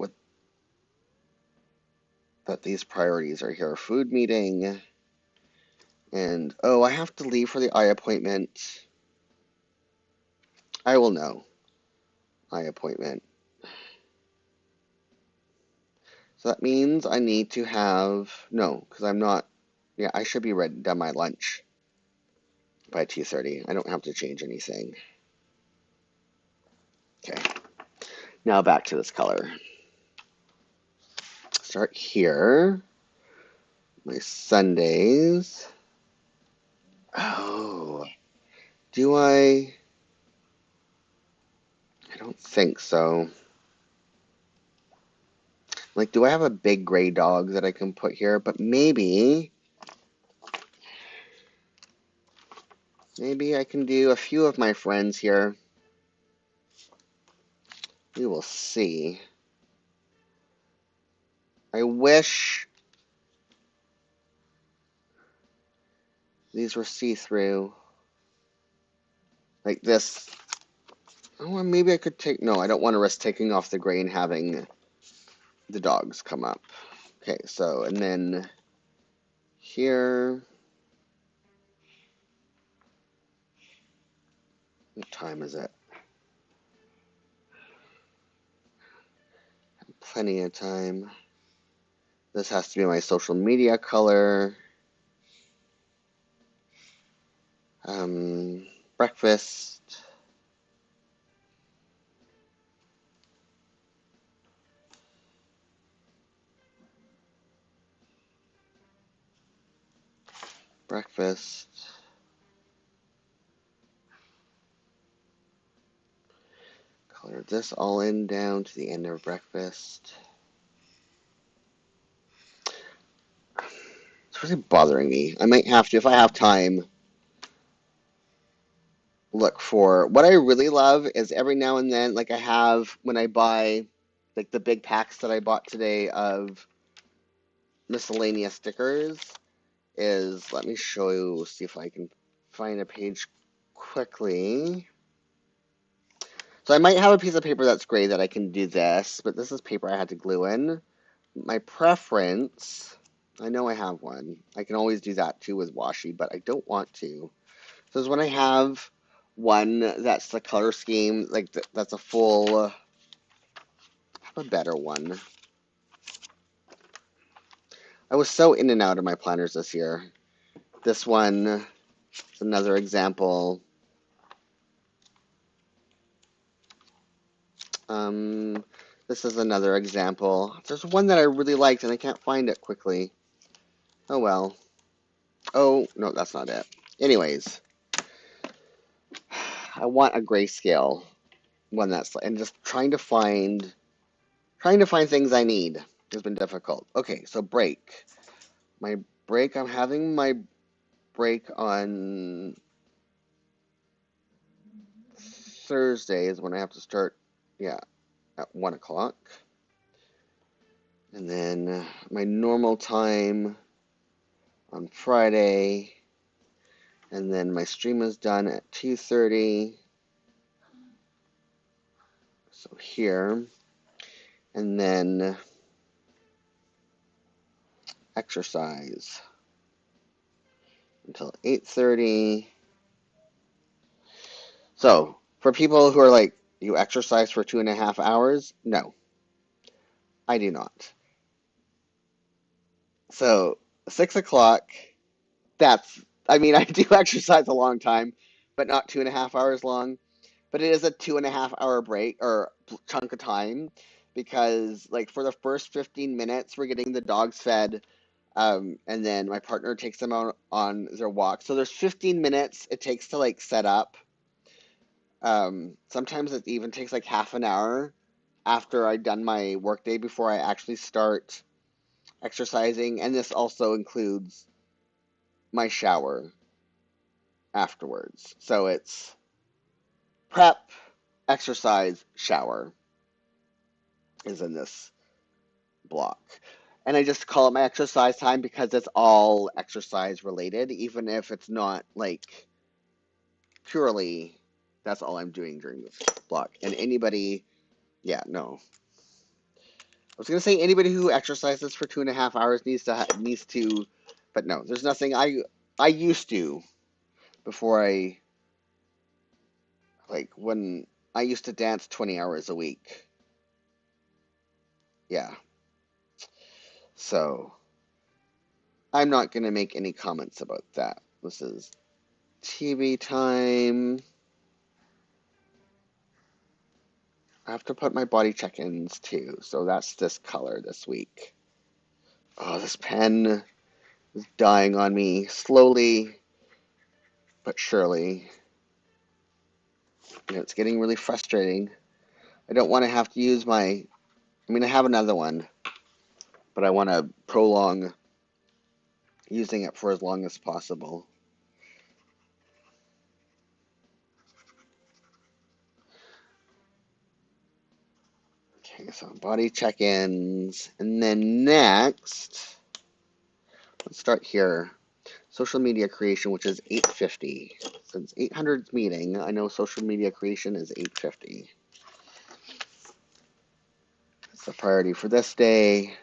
that these priorities are here. Food meeting, and oh, I have to leave for the eye appointment. I will know. Eye appointment. So that means I need to have no, because I'm not. Yeah, I should be done my lunch by 2:30. I don't have to change anything. Okay. Now back to this color. Start here. My Sundays. Oh, do I? I don't think so. Like, do I have a big gray dog that I can put here? But maybe I can do a few of my friends here. We will see. I wish these were see-through. Like this. Oh, maybe I could take... No, I don't want to risk taking off the gray and having the dogs come up. Okay, so, and then here. What time is it? Plenty of time. This has to be my social media color. Breakfast. Breakfast. Color this all in down to the end of breakfast. It's really bothering me. I might have to, if I have time, look for. What I really love is every now and then, like I have when I buy, like the big packs that I bought today of miscellaneous stickers, is, let me show you, see if I can find a page quickly. So I might have a piece of paper that's gray that I can do this, but this is paper I had to glue in. My preference, I know I have one. I can always do that too with washi, but I don't want to. So is when I have one that's the color scheme, like that's a full, I have a better one. I was so in and out of my planners this year. This one is another example. This is another example. There's one that I really liked and I can't find it quickly. Oh well. Oh, no, that's not it. Anyways, I want a grayscale one that's, and just trying to find things I need has been difficult. Okay, so break. My break, I'm having my break on Thursday is when I have to start, yeah, at 1 o'clock. And then my normal time on Friday. And then my stream is done at 2:30. So here. And then exercise until 8:30. So for people who are like, you exercise for 2.5 hours? No, I do not. So 6 o'clock, I mean, I do exercise a long time, but not 2.5 hours long. But it is a 2.5 hour break or chunk of time because, like, for the first 15 minutes, we're getting the dogs fed. And then my partner takes them out on their walk. So there's 15 minutes it takes to like set up. Sometimes it even takes like half an hour after I've done my workday before I actually start exercising. And this also includes my shower afterwards. So it's prep, exercise, shower is in this block. And I just call it my exercise time because it's all exercise related, even if it's not like purely that's all I'm doing during this block. And anybody, yeah, no. I was gonna say anybody who exercises for 2.5 hours needs to, but no, there's nothing I used to before I like when I used to dance 20 hours a week. Yeah. So I'm not gonna make any comments about that. This is TV time. I have to put my body check-ins too, so that's this color this week. Oh, this pen is dying on me slowly but surely. It's getting really frustrating. I don't want to have to use I mean, I have another one, but I want to prolong using it for as long as possible. Okay, so body check-ins, and then next, let's start here. Social media creation, which is 850. Since 800's meeting, I know social media creation is 850. It's a priority for this day.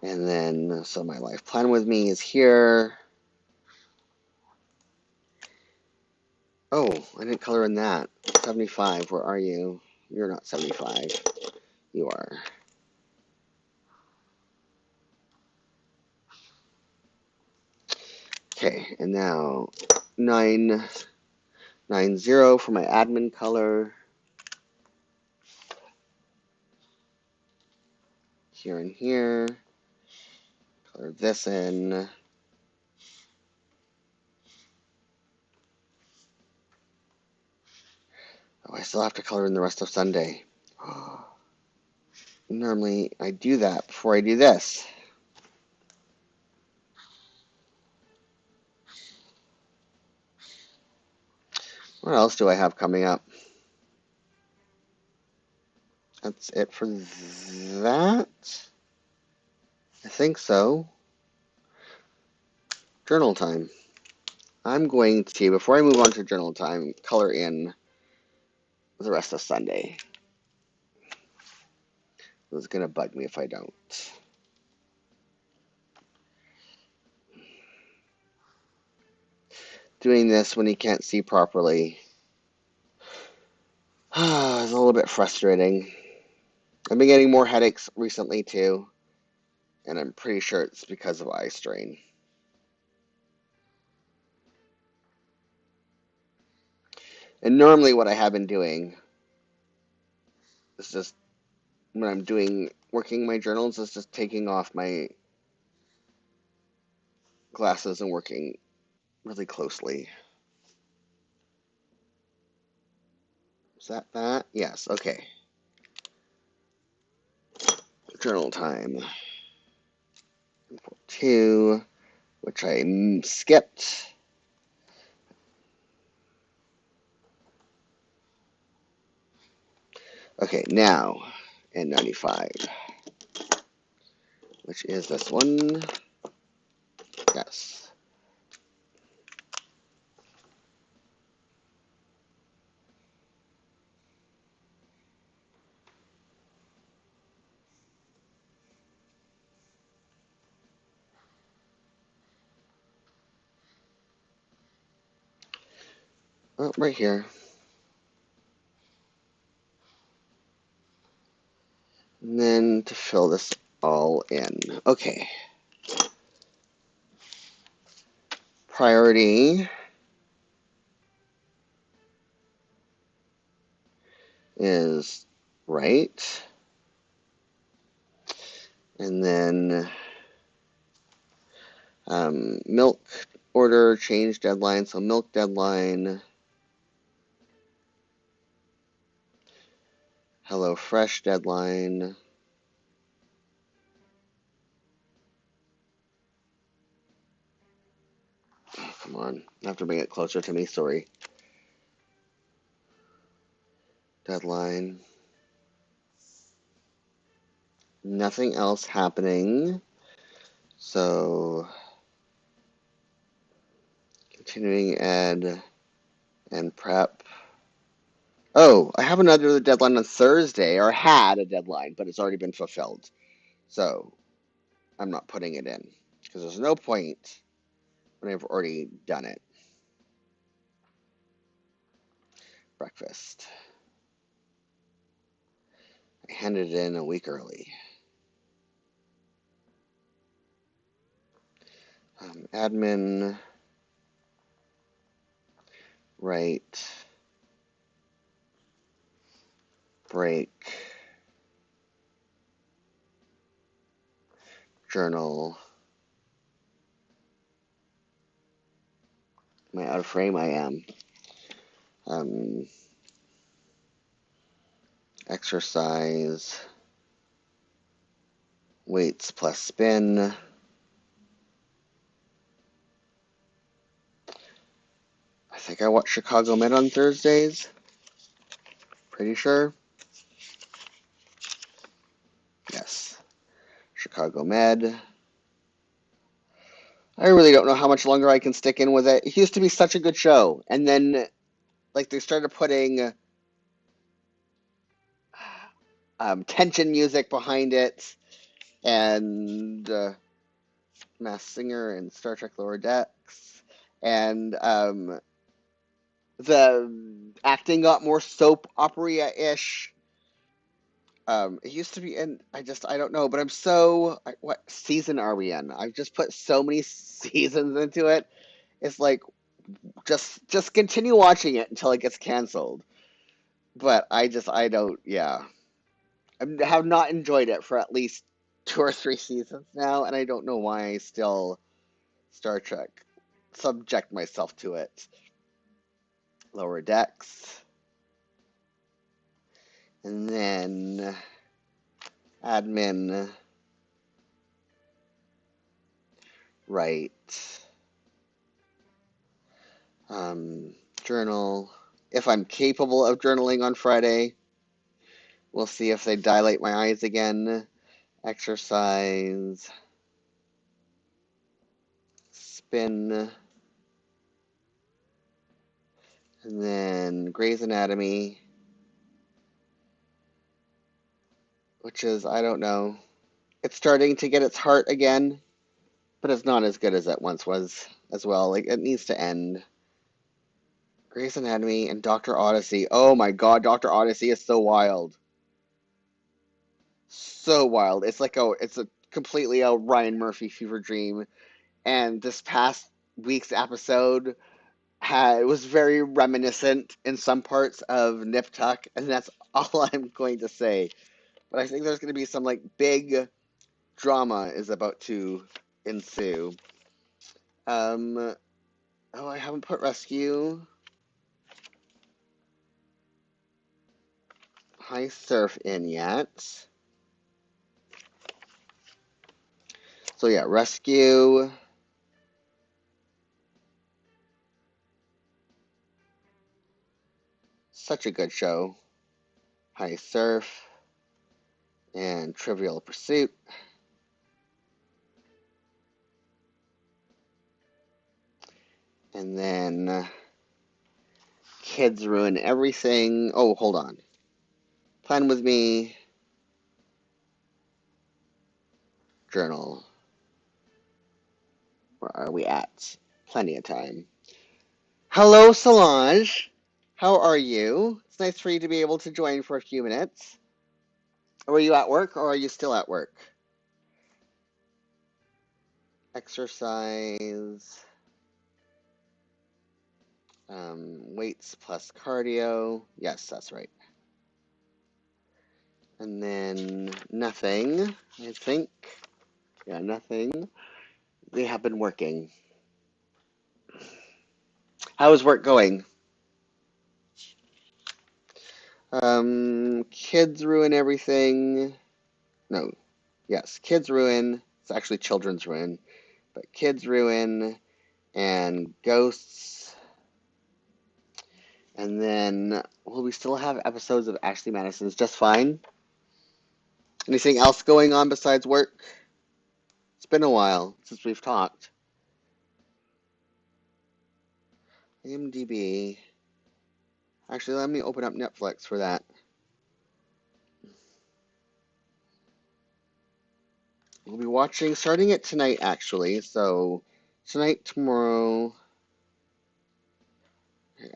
And then, so my life plan with me is here. Oh, I didn't color in that. 75, where are you? You're not 75. You are. Okay, and now 990 for my admin color. Here and here. Color this in. Oh, I still have to color in the rest of Sunday. Normally, I do that before I do this. What else do I have coming up? That's it for that. I think so. Journal time. I'm going to, before I move on to journal time, color in the rest of Sunday. It's going to bug me if I don't. Doing this when you can't see properly is a little bit frustrating. I've been getting more headaches recently too, and I'm pretty sure it's because of eye strain. And normally what I have been doing is just, when I'm working my journals, is just taking off my glasses and working really closely. Is that that? Yes, okay. Journal time. 2, which I skipped. Okay, now, N95, which is this one. Yes. Oh, right here. And then to fill this all in. Okay. Priority is right. And then milk order change deadline. So milk deadline. Hello Fresh deadline. Oh, come on. I have to bring it closer to me. Sorry. Deadline. Nothing else happening. So continuing ed and prep. Oh, I have another deadline on Thursday, or had a deadline, but it's already been fulfilled. So I'm not putting it in because there's no point when I've already done it. Breakfast. I handed it in a week early. Admin. Right. Break. Journal. Am I out of frame? I am. Exercise. Weights plus spin. I think I watch Chicago Med on Thursdays. Pretty sure. Yes. Chicago Med. I really don't know how much longer I can stick in with it. It used to be such a good show. And then, like, they started putting tension music behind it. and Masked Singer and Star Trek Lower Decks, and the acting got more soap opera-ish. It used to be, and I don't know, but what season are we in? I've just put so many seasons into it. It's like, just continue watching it until it gets canceled. But I don't, yeah. I have not enjoyed it for at least 2 or 3 seasons now, and I don't know why I still Star Trek subject myself to it. Lower Decks, and then admin, write, journal. If I'm capable of journaling on Friday, we'll see if they dilate my eyes again. Exercise, spin, and then Grey's Anatomy, which is, I don't know. It's starting to get its heart again, but it's not as good as it once was as well. Like, it needs to end. Grey's Anatomy and Dr. Odyssey. Oh my God, Dr. Odyssey is so wild. So wild. It's a completely a Ryan Murphy fever dream. And this past week's episode was very reminiscent in some parts of Nip Tuck, and that's all I'm going to say. But I think there's going to be some like big drama is about to ensue. Oh, I haven't put Rescue, High Surf in yet. So yeah, Rescue. Such a good show. High Surf and Trivial Pursuit. And then Kids Ruin Everything. Oh, hold on. Plan with Me. Journal. Where are we at? Plenty of time. Hello, Solange. How are you? It's nice for you to be able to join for a few minutes. Were you at work or are you still at work? Exercise. Weights plus cardio. Yes, that's right. And then nothing, I think. Yeah, nothing. They have been working. How is work going? Kids Ruin Everything. No, yes, Kids Ruin. It's actually Children's Ruin. But Kids Ruin and Ghosts. And then, will we still have episodes of Ashley Madison's Just Fine? Anything else going on besides work? It's been a while since we've talked. IMDb. Actually, let me open up Netflix for that. We'll be watching, starting it tonight, actually. So, tonight, tomorrow,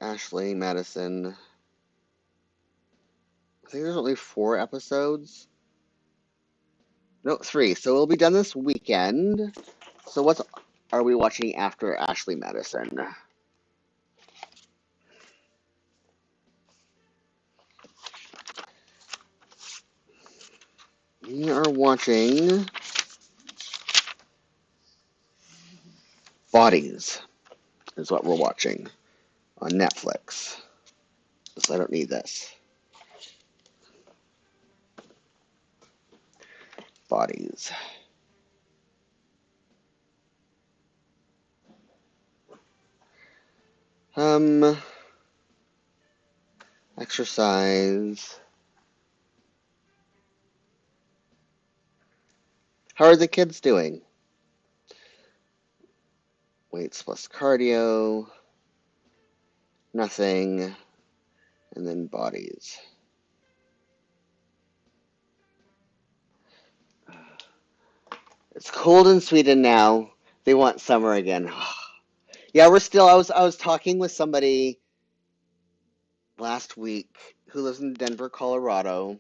Ashley Madison. I think there's only 4 episodes. No, 3. So we'll be done this weekend. So what are we watching after Ashley Madison? We are watching Bodies, is what we're watching on Netflix. So I don't need this. Bodies. Exercise. How are the kids doing? Weights plus cardio. Nothing. And then bodies. It's cold in Sweden now. They want summer again. Yeah, we're still. I was talking with somebody last week who lives in Denver, Colorado,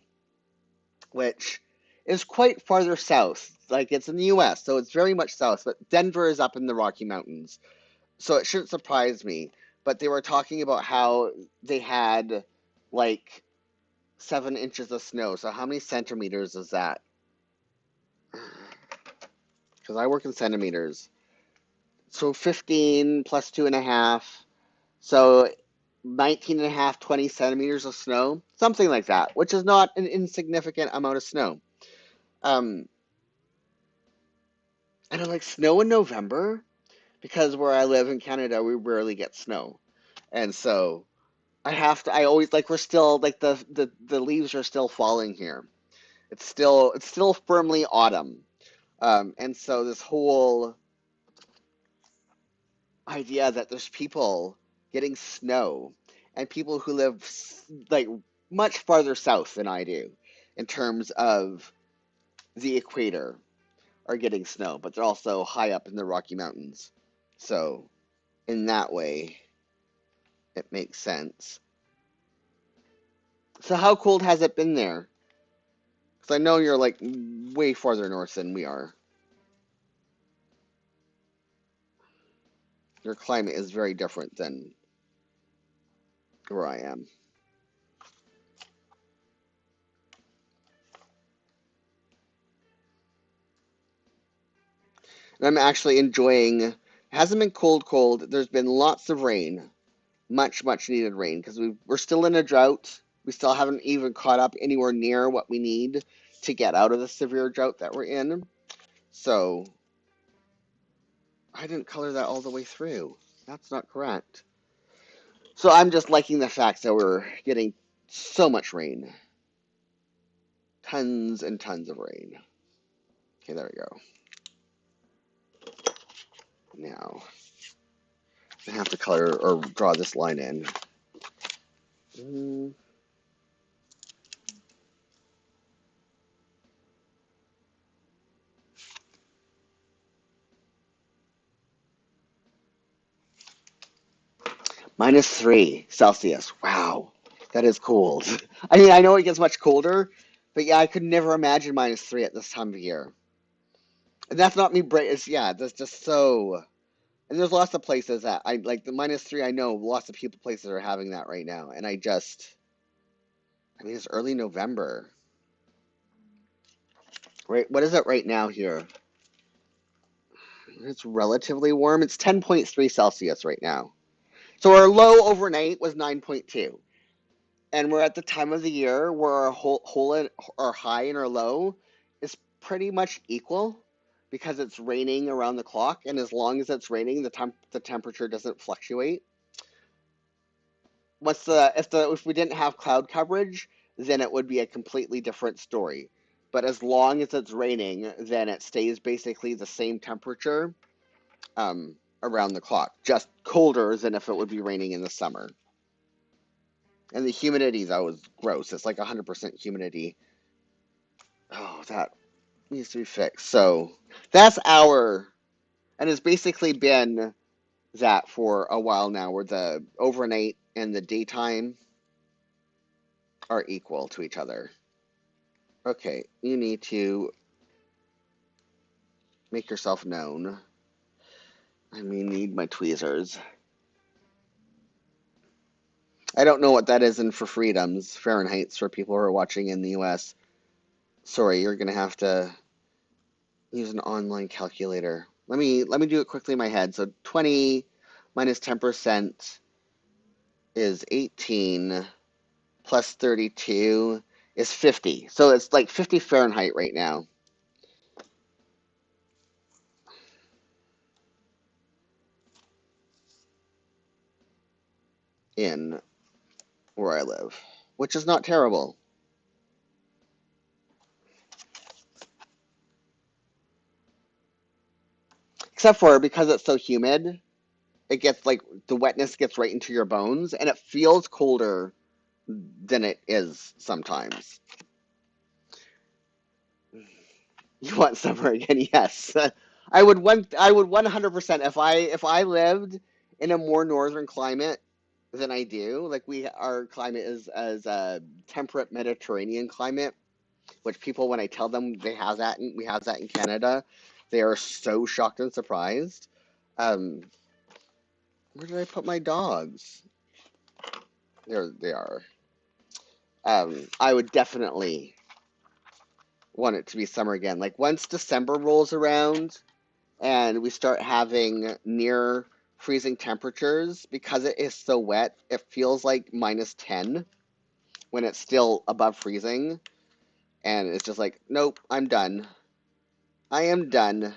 which is quite farther south. Like it's in the US, so it's very much south, but Denver is up in the Rocky Mountains. So it shouldn't surprise me. But they were talking about how they had like 7 inches of snow. So how many centimeters is that? Because I work in centimeters. So 15 plus 2.5. So 19 and a half, 20 centimeters of snow, something like that, which is not an insignificant amount of snow. Um, and I like snow in November because where I live in Canada, we rarely get snow. And so I always like, we're still like the leaves are still falling here. It's still firmly autumn. And so this whole idea that there's people getting snow and people who live like much farther south than I do in terms of the equator are getting snow, but they're also high up in the Rocky Mountains. So in that way, it makes sense. So how cold has it been there? Because I know you're like way farther north than we are. Your climate is very different than where I am. And I'm actually enjoying, it hasn't been cold. There's been lots of rain, much needed rain, because we're still in a drought. We still haven't even caught up anywhere near what we need to get out of the severe drought that we're in. So I didn't color that all the way through. That's not correct. So I'm just liking the fact that we're getting so much rain. Tons and tons of rain. Okay, there we go. Now, I have to color or draw this line in. -3 Celsius. Wow, that is cold. I mean, I know it gets much colder, but yeah, I could never imagine -3 at this time of year. And that's not me yeah, that's just so. And there's lots of places that I like the -3. I know lots of people places are having that right now, and I mean, it's early November, right? What is it right now here? It's relatively warm. It's 10.3 Celsius right now. So our low overnight was 9.2. And we're at the time of the year where our high and our low is pretty much equal because it's raining around the clock, and as long as it's raining, the temperature doesn't fluctuate. If we didn't have cloud coverage, then it would be a completely different story. But as long as it's raining, then it stays basically the same temperature around the clock, just colder than if it would be raining in the summer. And the humidity, though, is gross. It's like 100% humidity. Oh, that needs to be fixed. So that's and it's basically been that for a while now, where the overnight and the daytime are equal to each other. Okay, you need to make yourself known. I need my tweezers. I don't know what that is in for freedoms, Fahrenheit's for people who are watching in the US. Sorry, you're gonna have to use an online calculator. Let me do it quickly in my head. So 20 minus 10% is 18, plus 32 is 50. So it's like 50 Fahrenheit right now in where I live, which is not terrible. Except for because it's so humid, it gets like the wetness gets right into your bones and it feels colder than it is sometimes. You want summer again? Yes. I would 100% if I lived in a more northern climate than I do. Like our climate is as a temperate Mediterranean climate, which people when I tell them we have that in Canada, they are so shocked and surprised. Um, where did I put my dogs? There they are. I would definitely want it to be summer again. Like once December rolls around and we start having near freezing temperatures, because it is so wet, it feels like -10 when it's still above freezing. And it's just like, nope, I'm done. I am done.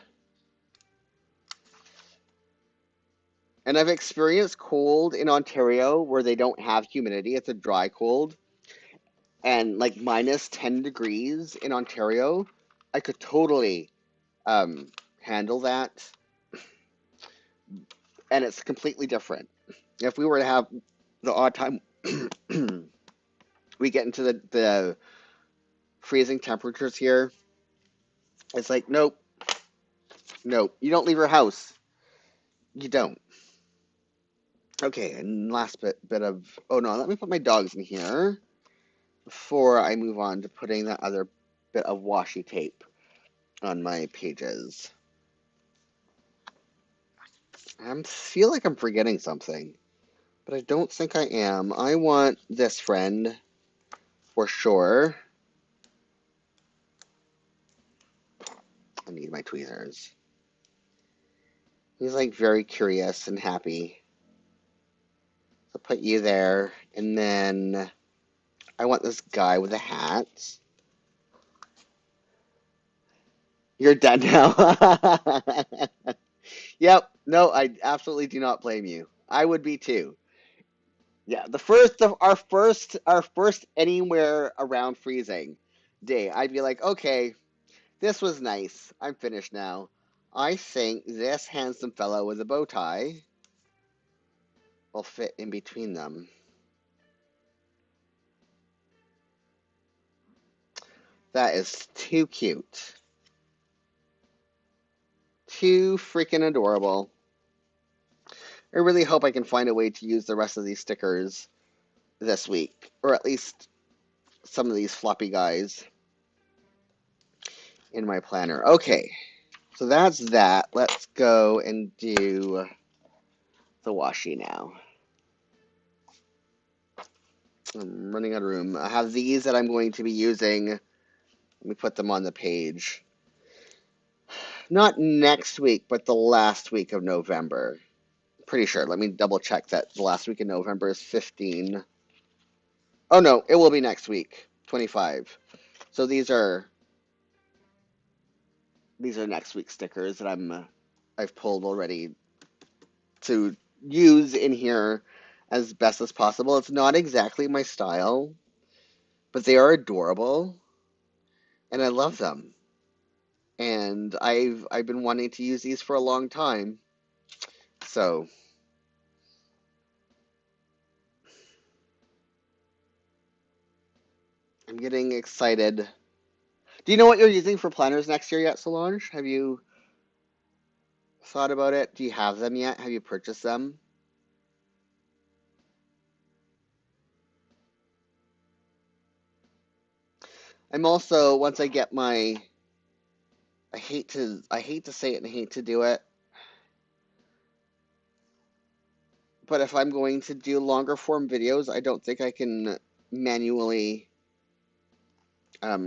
And I've experienced cold in Ontario where they don't have humidity. It's a dry cold. And like -10 degrees in Ontario, I could totally handle that. And it's completely different. If we were to have the odd time we get into the freezing temperatures here, it's like, nope, nope. You don't leave your house. You don't. Okay, and last bit of, oh no, let me put my dogs in here before I move on to putting that other bit of washi tape on my pages. I feel like I'm forgetting something, but I don't think I am. I want this friend for sure. I need my tweezers. He's like very curious and happy. So put you there, and then I want this guy with a hat. You're done now. Yep. No, I absolutely do not blame you. I would be too. Yeah, the first of our first anywhere around freezing day, I'd be like, okay, this was nice. I'm finished now. I think this handsome fellow with a bow tie will fit in between them. That is too cute. Too freaking adorable. I really hope I can find a way to use the rest of these stickers this week, or at least some of these floppy guys in my planner. Okay, so that's that. Let's go and do the washi now. I'm running out of room. I have these that I'm going to be using. Let me put them on the page. Not next week, but the last week of November. Pretty sure. Let me double check that the last week of November is 15. Oh no, it will be next week, 25. So these are next week's stickers that I've pulled already to use in here as best as possible. It's not exactly my style, but they are adorable and I love them. And I've been wanting to use these for a long time. So I'm getting excited. Do you know what you're using for planners next year yet, Solange? Have you thought about it? Do you have them yet? Have you purchased them? I'm also, once I get my, I hate to say it and I hate to do it, but if I'm going to do longer form videos, I don't think I can manually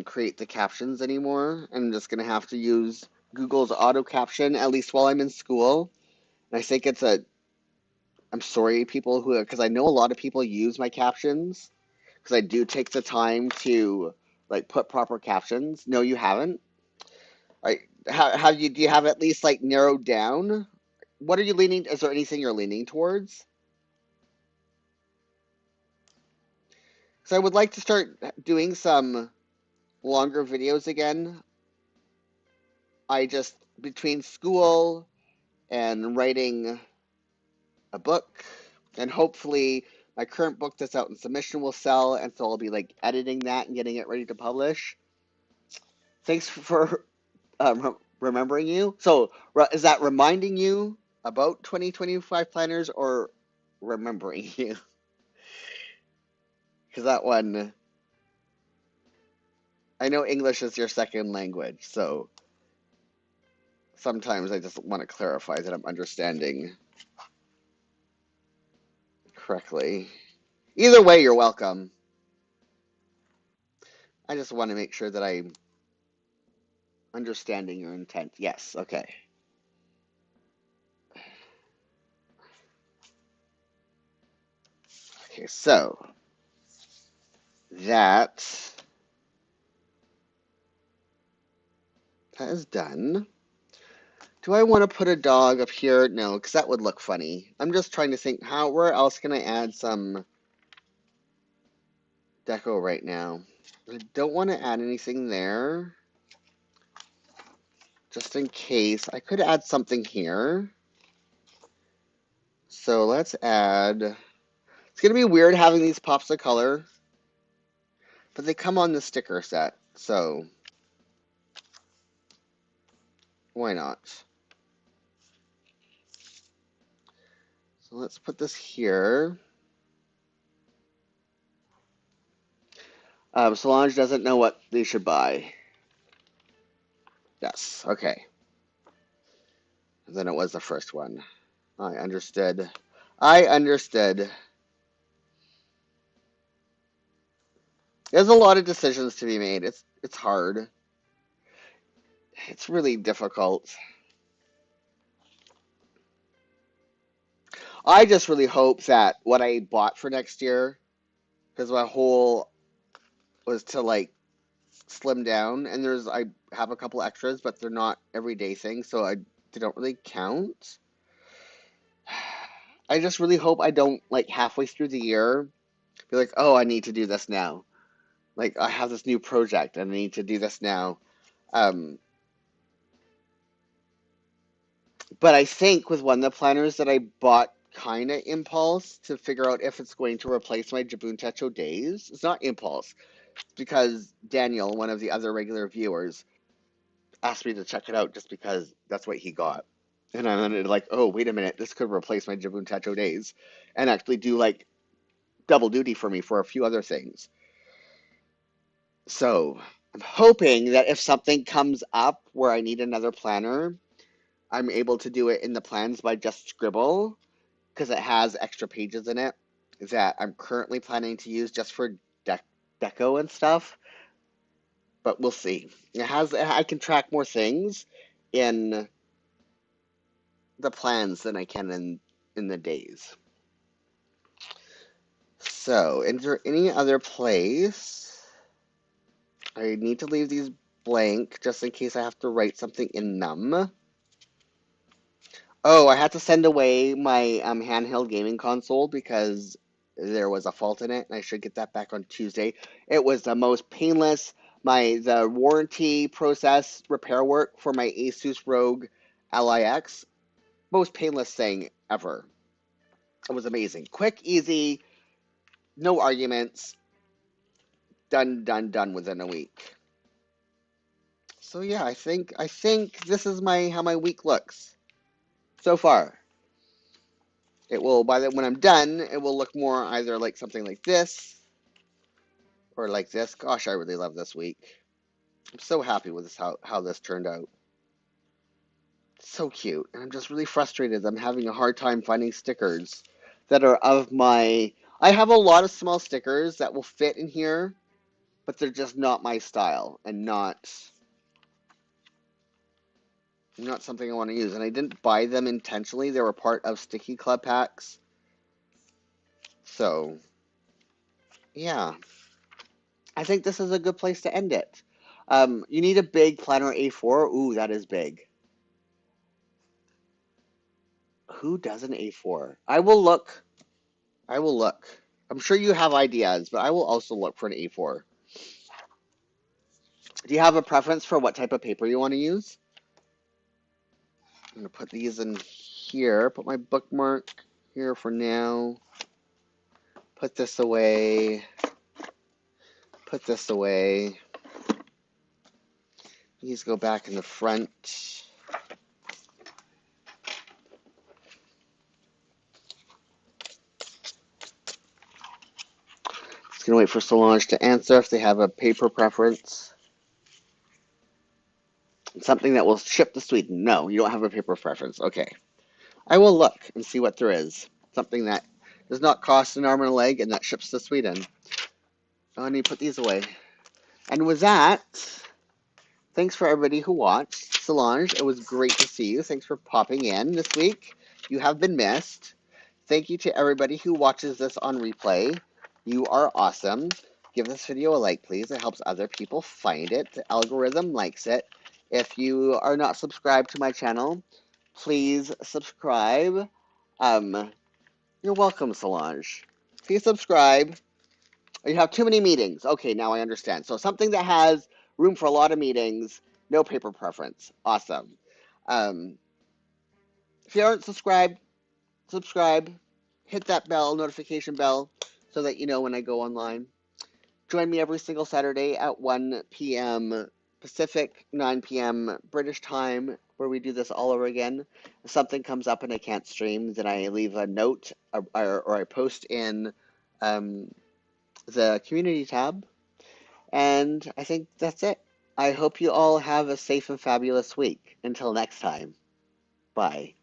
create the captions anymore. I'm just gonna have to use Google's auto caption, at least while I'm in school. And I think I'm sorry people who, because I know a lot of people use my captions, because I do take the time to like put proper captions. No, you haven't. Do you have at least like narrowed down? What are you leaning? Is there anything you're leaning towards? So I would like to start doing some longer videos again. I just, between school and writing a book, and hopefully my current book that's out in submission will sell, and so I'll be like editing that and getting it ready to publish. Thanks for remembering you. So is that reminding you about 2025 planners or remembering you? Because that one, I know English is your second language, so sometimes I just want to clarify that I'm understanding correctly. Either way, you're welcome. I just want to make sure that I'm understanding your intent. Yes, okay. Okay, so that that is done. Do I want to put a dog up here? No, because that would look funny. I'm just trying to think where else can I add some deco right now? I don't want to add anything there, just in case. I could add something here. So let's add, it's going to be weird having these pops of color, but they come on the sticker set, so why not? So let's put this here. Solange doesn't know what they should buy. Yes, okay. And then it was the first one. I understood. I understood. There's a lot of decisions to be made. It's hard. It's really difficult. I just really hope that what I bought for next year, because my whole was to like slim down, and I have a couple extras, but they're not everyday things, so they don't really count. I just really hope I don't like halfway through the year be like, oh, I need to do this now. Like I have this new project and I need to do this now. Um, but I think with one of the planners that I bought kind of impulse to figure out if it's going to replace my Jibun Techo days. It's not impulse because Daniel, one of the other regular viewers, asked me to check it out just because that's what he got. And I'm then like, oh, wait a minute, this could replace my Jibun Techo days and actually do like double duty for me for a few other things. So I'm hoping that if something comes up where I need another planner, I'm able to do it in the plans by just scribble because it has extra pages in it that I'm currently planning to use just for deco and stuff. But we'll see. I can track more things in the plans than I can in the days. So, is there any other place? I need to leave these blank just in case I have to write something in them. Oh, I had to send away my handheld gaming console because there was a fault in it, and I should get that back on Tuesday. It was the most painless. The warranty process repair work for my Asus ROG LIX, most painless thing ever. It was amazing. Quick, easy, no arguments. Done, done, done within a week. So yeah, I think this is how my week looks so far. It will when I'm done, it will look more either like something like this or like this. Gosh, I really love this week. I'm so happy with how this turned out. So cute. And I'm just really frustrated. I'm having a hard time finding stickers that are of my I have a lot of small stickers that will fit in here, but they're just not my style and not something I want to use. And I didn't buy them intentionally. They were part of Sticky Club packs. So, yeah. I think this is a good place to end it. You need a big planner A4. Ooh, that is big. Who does an A4? I will look. I will look. I'm sure you have ideas, but I will also look for an A4. Do you have a preference for what type of paper you want to use? I'm going to put these in here. Put my bookmark here for now. Put this away. Put this away. These go back in the front. Just gonna wait for Solange to answer if they have a paper preference. Something that will ship to Sweden. No, you don't have a paper preference. Okay. I will look and see what there is. Something that does not cost an arm and a leg and that ships to Sweden. Oh, I need to put these away. And with that, thanks for everybody who watched. Solange, it was great to see you. Thanks for popping in this week. You have been missed. Thank you to everybody who watches this on replay. You are awesome. Give this video a like, please. It helps other people find it. The algorithm likes it. If you are not subscribed to my channel, please subscribe. You're welcome, Solange. Please subscribe. You have too many meetings. Okay, now I understand. So something that has room for a lot of meetings, no paper preference. Awesome. Um, if you aren't subscribed, subscribe. Hit that bell, notification bell, so that you know when I go online. Join me every single Saturday at 1 p.m. Pacific, 9 p.m. British time, where we do this all over again. If something comes up and I can't stream, then I leave a note or I post in the community tab. And I think that's it. I hope you all have a safe and fabulous week. Until next time, bye.